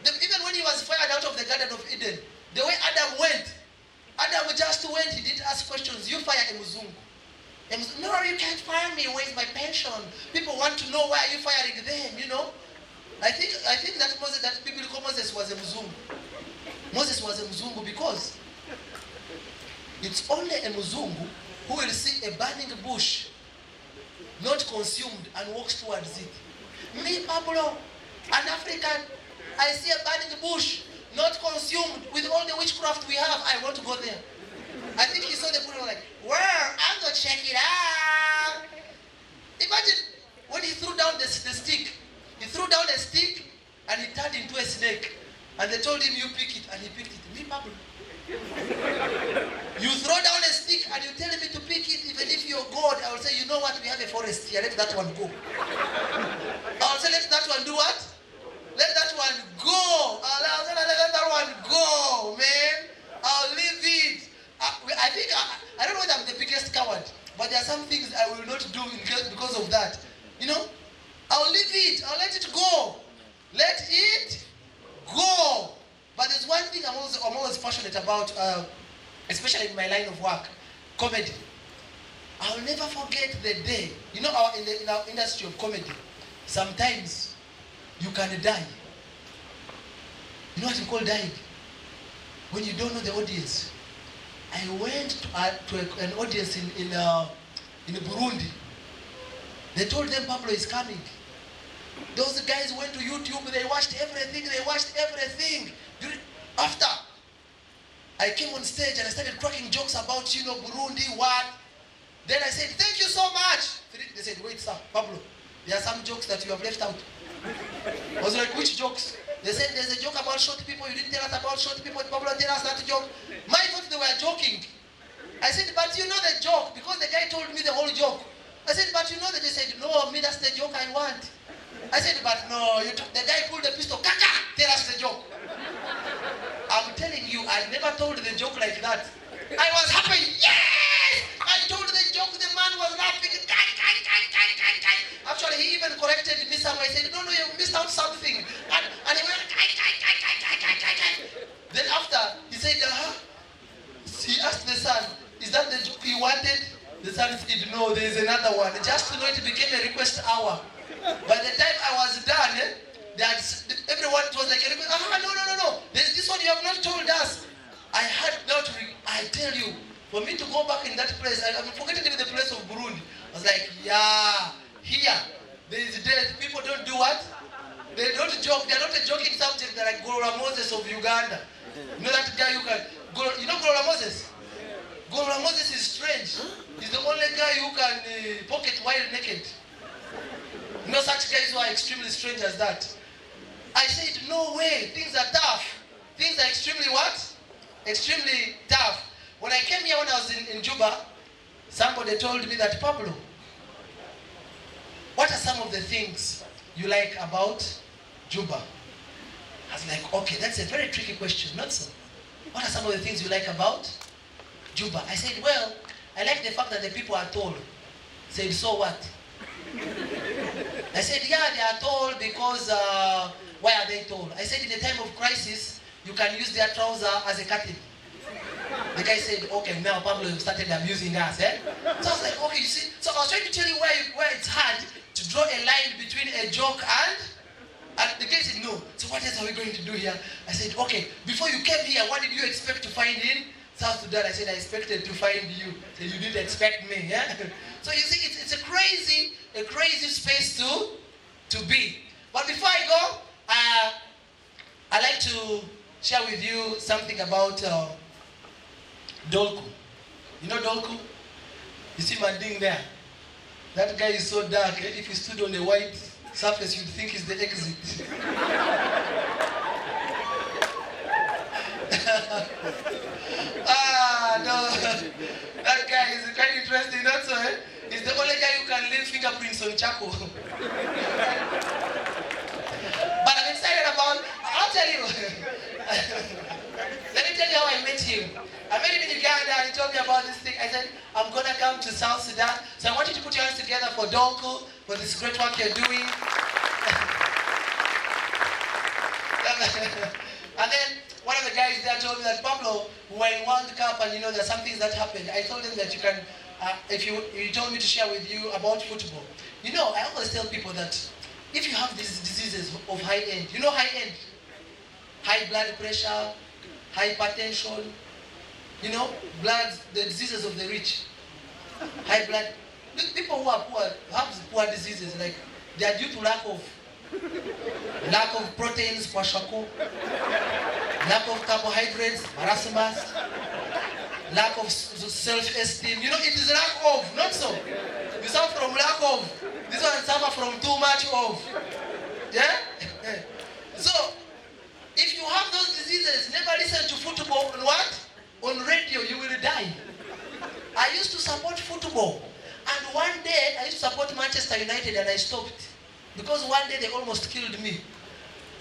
Speaker 1: Even when he was fired out of the Garden of Eden, the way Adam went, Adam just went, he didn't ask questions. You fire a Muzungu. No, you can't fire me. Where's my pension? People want to know, why are you firing them, you know? I think that biblical Moses was a Muzungu. Moses was a Muzungu because it's only a Muzungu who will see a burning bush, not consumed, and walks towards it. Me, Pablo, an African, I see a burning bush, not consumed, with all the witchcraft we have, I want to go there. I think he saw the bush and was like, where? I'm going to check it out. Imagine when he threw down the stick. He threw down a stick and it turned into a snake. And they told him, you pick it, and he picked it. Me, Pablo. You throw down a stick and you tell me to pick it, even if you're God, I will say, you know what, we have a forest here, let that one go. I will say, let that one do what? Let that one go. I'll say, let that one go, man. I'll leave it. I don't know whether I'm the biggest coward, but there are some things I will not do because of that. You know? I'll leave it. I'll let it go. Let it go. But there's one thing I'm always passionate about, especially in my line of work, comedy. I'll never forget the day. You know, in our industry of comedy, sometimes you can die. You know what you call dying? When you don't know the audience. I went to an audience in Burundi. They told them Pablo is coming. Those guys went to YouTube, they watched everything, After I came on stage and I started cracking jokes about, Burundi, what? Then I said, thank you so much. They said, wait, sir, Pablo, there are some jokes that you have left out. I was like, which jokes? They said, there's a joke about short people. You didn't tell us about short people. Pablo, tell us that joke. My thought they were joking. I said, but you know the joke, because the guy told me the whole joke. I said, but you know that. They said, no, me, that's the joke I want. I said, but no, the guy pulled the pistol. Kaka, tell us the joke. I'm telling you, I never told the joke like that. I was happy. Yes! I told the joke. The man was laughing. Actually, he even corrected me somewhere. He said, no, you missed out something. And he went, Then after, he said, he asked the son, is that the joke he wanted? The son said, no, there is another one. Just to know, it became a request hour. By the time I was done, everyone was like, no. There's this one you have not told us. I tell you, for me to go back in that place, I'm forgetting the place of Burundi. I was like, yeah, here, there is death. People don't do what? They don't joke. They're not a joking subject. They're like Gorora Moses of Uganda. You know that guy you know Gorora Moses? Gorora Moses is strange. He's the only guy who can pocket while naked. No such guys who are extremely strange as that. I said, no way, things are tough. Things are extremely what? Extremely tough. When I came here when I was in Juba, somebody told me that, Pablo, what are some of the things you like about Juba? I was like, okay, that's a very tricky question, not so. What are some of the things you like about Juba? I said, well, I like the fact that the people are tall. I said, so what? I said, yeah, they are tall because, why are they tall? I said, in the time of crisis, you can use their trouser as a curtain. The guy said, okay, now Pablo started amusing us, eh? So I was like, okay, you see, so I was trying to tell you where it's hard to draw a line between a joke and the guy said, no. So what else are we going to do here? I said, okay, before you came here, what did you expect to find in South Sudan? I said, I expected to find you. So you didn't expect me, yeah? So you see, it's a crazy space to be. But before I go, I'd like to share with you something about Dolku. You know Dolku? You see Manding there? That guy is so dark. If he stood on a white surface, you'd think he's the exit. No. That guy is quite interesting, not so, eh? He's the only guy who can leave fingerprints on charcoal. But I'm excited about, I'll tell you. Let me tell you how I met him. I met him in Uganda and he told me about this thing. I said, I'm going to come to South Sudan. So I want you to put your hands together for Donku, for this great work you're doing. And then one of the guys there told me that, Pablo, we were in World Cup and there are some things that happened. I told him that you can, if you told me to share with you about football. I always tell people that if you have these diseases of high end, high end? High blood pressure, hypertension, the diseases of the rich. High blood, people who are poor have poor diseases, like they are due to lack of proteins, kwashiorkor, lack of carbohydrates, marasmus, lack of self-esteem. It is lack of, not so. You suffer from lack of. This one suffer from too much of. Yeah? So, if you have those diseases, never listen to football on what? On radio, you will die. I used to support football. And one day, I used to support Manchester United and I stopped. Because one day, they almost killed me.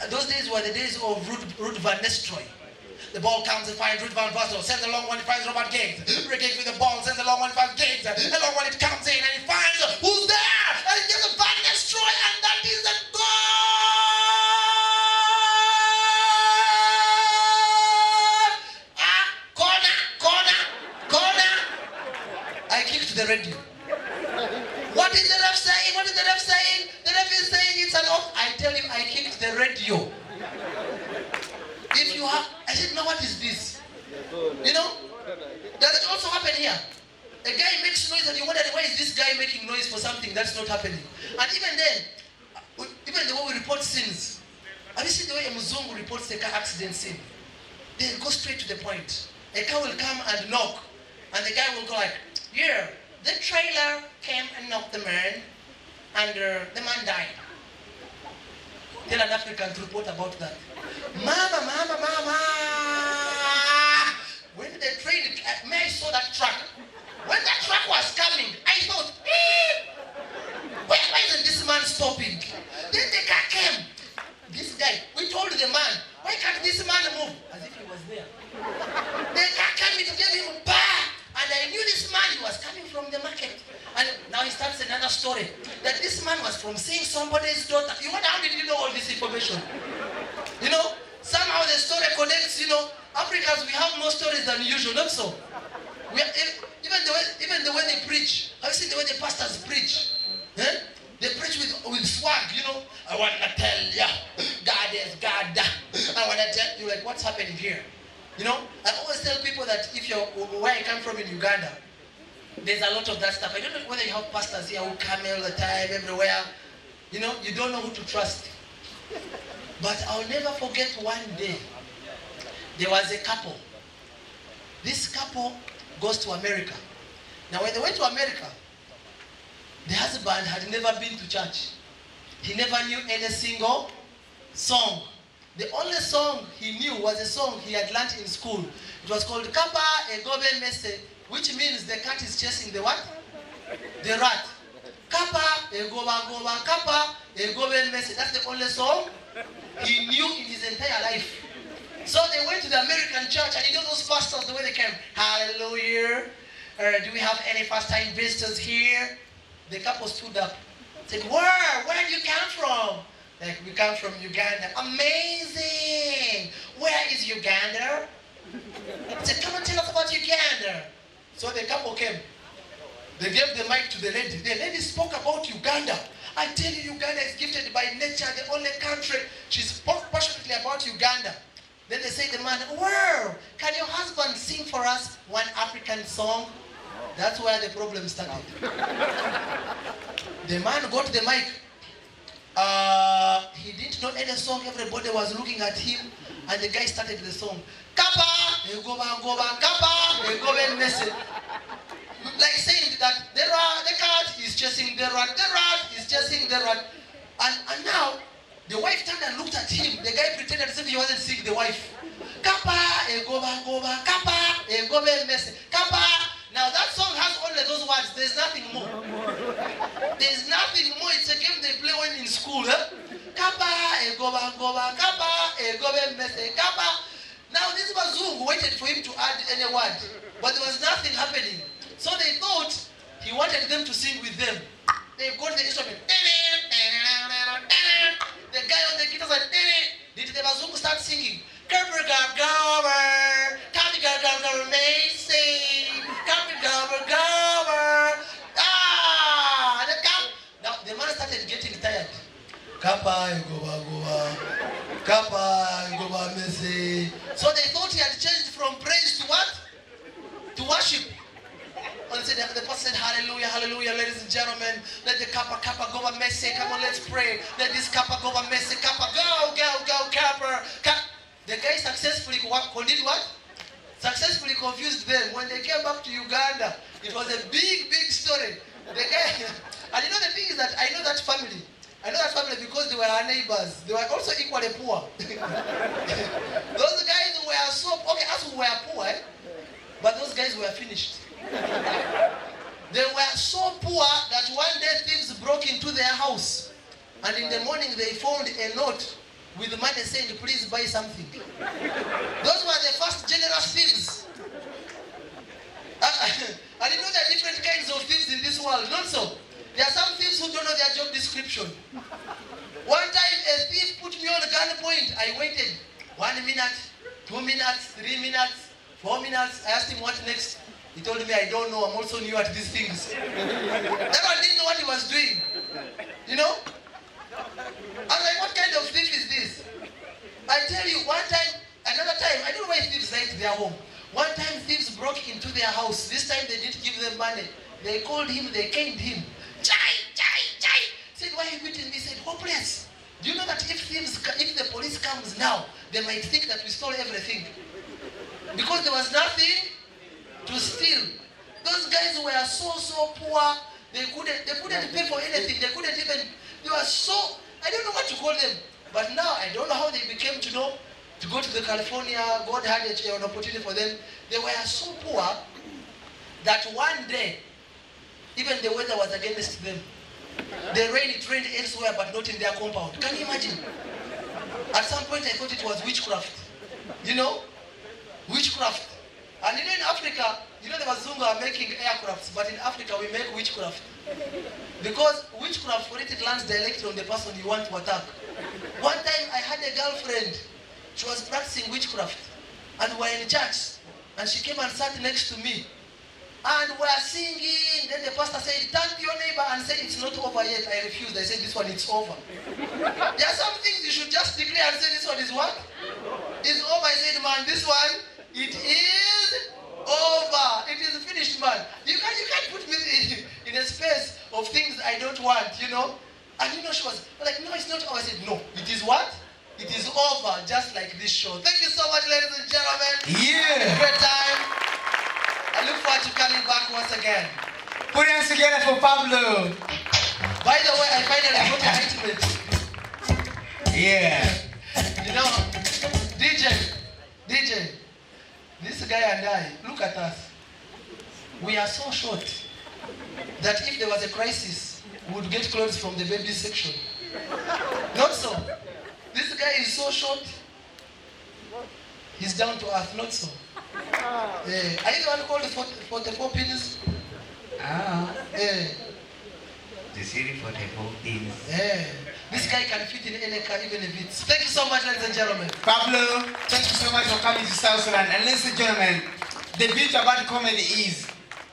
Speaker 1: Those days were the days of Ruud van Nistelrooy. The ball comes and finds Ruud van Nistelrooy. Sends a long one, he finds Robert Giggs. Giggs with the ball, sends a long one, he finds Giggs. A long one, it comes in and he finds who's there? And it's just a Van Nistelrooy, and that is a goal! Corner! I kicked the radio. What is the ref saying? What is the ref saying? The ref is saying it's an off. I tell him I kicked the radio. If you have, I said, no, what is this? Does it also happen here? A guy makes noise and you wonder, why is this guy making noise for something that's not happening? And even then, even the way we report scenes. Have you seen the way a Mzungu reports a car accident scene? They go straight to the point. A car will come and knock, and the guy will go like, yeah, the trailer came and knocked the man, and the man died. Tell an African to report about that. Mama, mama, mama. When the train, I saw that truck. When that truck was coming, I thought, why isn't this man stopping? Then the car came. This guy, we told the man, why can't this man move? As if he was there. The car came, it gave him back. And I knew this man, he was coming from the market. And now he starts another story. That this man was from seeing somebody's daughter. You wonder, how did you know all this information? You know, somehow the story connects, you know. Africans, we have more stories than usual, not so? We are, even the way they preach. Have you seen the way the pastors preach? Eh? They preach with swag, you know. I want to tell you, God is God. I want to tell you, like, what's happening here? You know, I always tell people that if you're where I come from in Uganda, there's a lot of that stuff. I don't know whether you have pastors here who come all the time, everywhere. You know, you don't know who to trust. But I'll never forget one day, there was a couple. This couple goes to America. Now when they went to America, the husband had never been to church. He never knew any single song. The only song he knew was a song he had learned in school. It was called Kappa Egobe Mese, which means the cat is chasing the what? The rat. Kappa Egoba Goba Kappa Egobe Mese. That's the only song he knew in his entire life. So they went to the American church, and you know those pastors, the way they came, hallelujah. Do we have any first-time visitors here? The couple stood up, said, where do you come from? Like, we come from Uganda. Amazing! Where is Uganda? I said, come and tell us about Uganda. So the couple came. They gave the mic to the lady. The lady spoke about Uganda. I tell you, Uganda is gifted by nature, the only country. She spoke passionately about Uganda. Then they say to the man, wow, can your husband sing for us one African song? That's where the problem started. The man got the mic. He didn't know any song. Everybody was looking at him, and the guy started the song. Kappa, Goba, Kappa, Egobe Mese. Like saying that the cat is chasing the rat is chasing the rat. And now, the wife turned and looked at him. The guy pretended as if he wasn't seeing the wife. Kappa, Goba, Kappa, Egobe Mese. Kappa. Now that song has only those words. There's nothing more. There's nothing more. It's a game they play when in school. Kappa, Goba, Kappa, Egobe Mese, Kappa. Now this Bazungu waited for him to add any word, but there was nothing happening. So they thought he wanted them to sing with them. They got the instrument. The guy on the guitar said, did the Bazungu start singing? Now the man started getting tired. Kappa, Goba, Mese. So they thought he had changed from praise to what? To worship. And the pastor said, hallelujah, hallelujah, ladies and gentlemen. Let the Kappa Goba Mese. Come on, let's pray. Let this Kappa Goba Mese. Kappa, go, Kappa. The guy successfully did what? Successfully confused them. When they came back to Uganda, it was a big story. The guy, and you know the thing is that I know that family. I know that family because they were our neighbors. They were also equally poor. Those guys were so, okay, us were poor, but those guys were finished. They were so poor that one day thieves broke into their house. And in the morning they found a note with money saying, please buy something. Those were the first generous thieves. And you know there are different kinds of thieves in this world, not so? There are some thieves who don't know their job description. One time a thief put me on gunpoint. I waited 1 minute, 2 minutes, 3 minutes, 4 minutes. I asked him what next. He told me, I don't know, I'm also new at these things. That one didn't know what he was doing. You know? I was like, what kind of thief is this? I tell you, one time, another time, I don't know why thieves like their home. One time thieves broke into their house. This time they didn't give them money. They called him, they caned him. Chai. Said, why are you beating me? He said, hopeless. Do you know that if the police comes now, they might think that we stole everything? Because there was nothing to steal. Those guys were so poor. They couldn't pay for anything. They were so, I don't know what to call them. But now I don't know how they became to go to the California. God had an opportunity for them. They were so poor that one day, even the weather was against them. It rained elsewhere, but not in their compound. Can you imagine? At some point, I thought it was witchcraft. Witchcraft. And in Africa, the Wazungu are making aircrafts, but in Africa, we make witchcraft. Because witchcraft, for it lands directly on the person you want to attack. One time, I had a girlfriend. She was practicing witchcraft. And we were in church. And she came and sat next to me. And we are singing. Then the pastor said, turn to your neighbor and say, it's not over yet. I refused. I said, this one, it's over. There are some things you should just declare and say, this one is what? It's over. I said, man, this one, it is over. It is finished, man. You can't put me in a space of things I don't want, And she was like, no, it's not over. I said, no, it is what? It is over, just like this show. Thank you so much, ladies and gentlemen.
Speaker 2: Yeah.
Speaker 1: Great time. I look forward to coming back once again.
Speaker 2: Put your hands together for Pablo.
Speaker 1: By the way, I finally got an ultimate.
Speaker 2: Yeah.
Speaker 1: DJ, this guy and I, look at us. We are so short that if there was a crisis, we would get clothes from the baby section. Not so. This guy is so short. He's down to earth, not so. Are you the one called 44 pins?
Speaker 2: The series 44 pins.
Speaker 1: This guy can fit in any car, even if it's. Thank you so much, ladies and gentlemen.
Speaker 2: Pablo, thank you so much for coming to South Sudan. And ladies and gentlemen, the beauty about comedy is,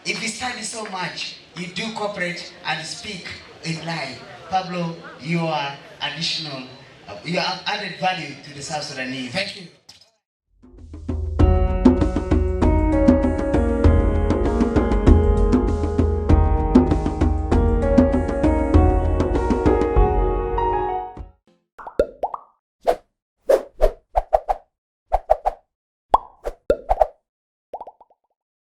Speaker 2: if you study so much, you do cooperate and speak in life. Pablo, you are additional. You have added value to the South Sudanese.
Speaker 1: Thank you.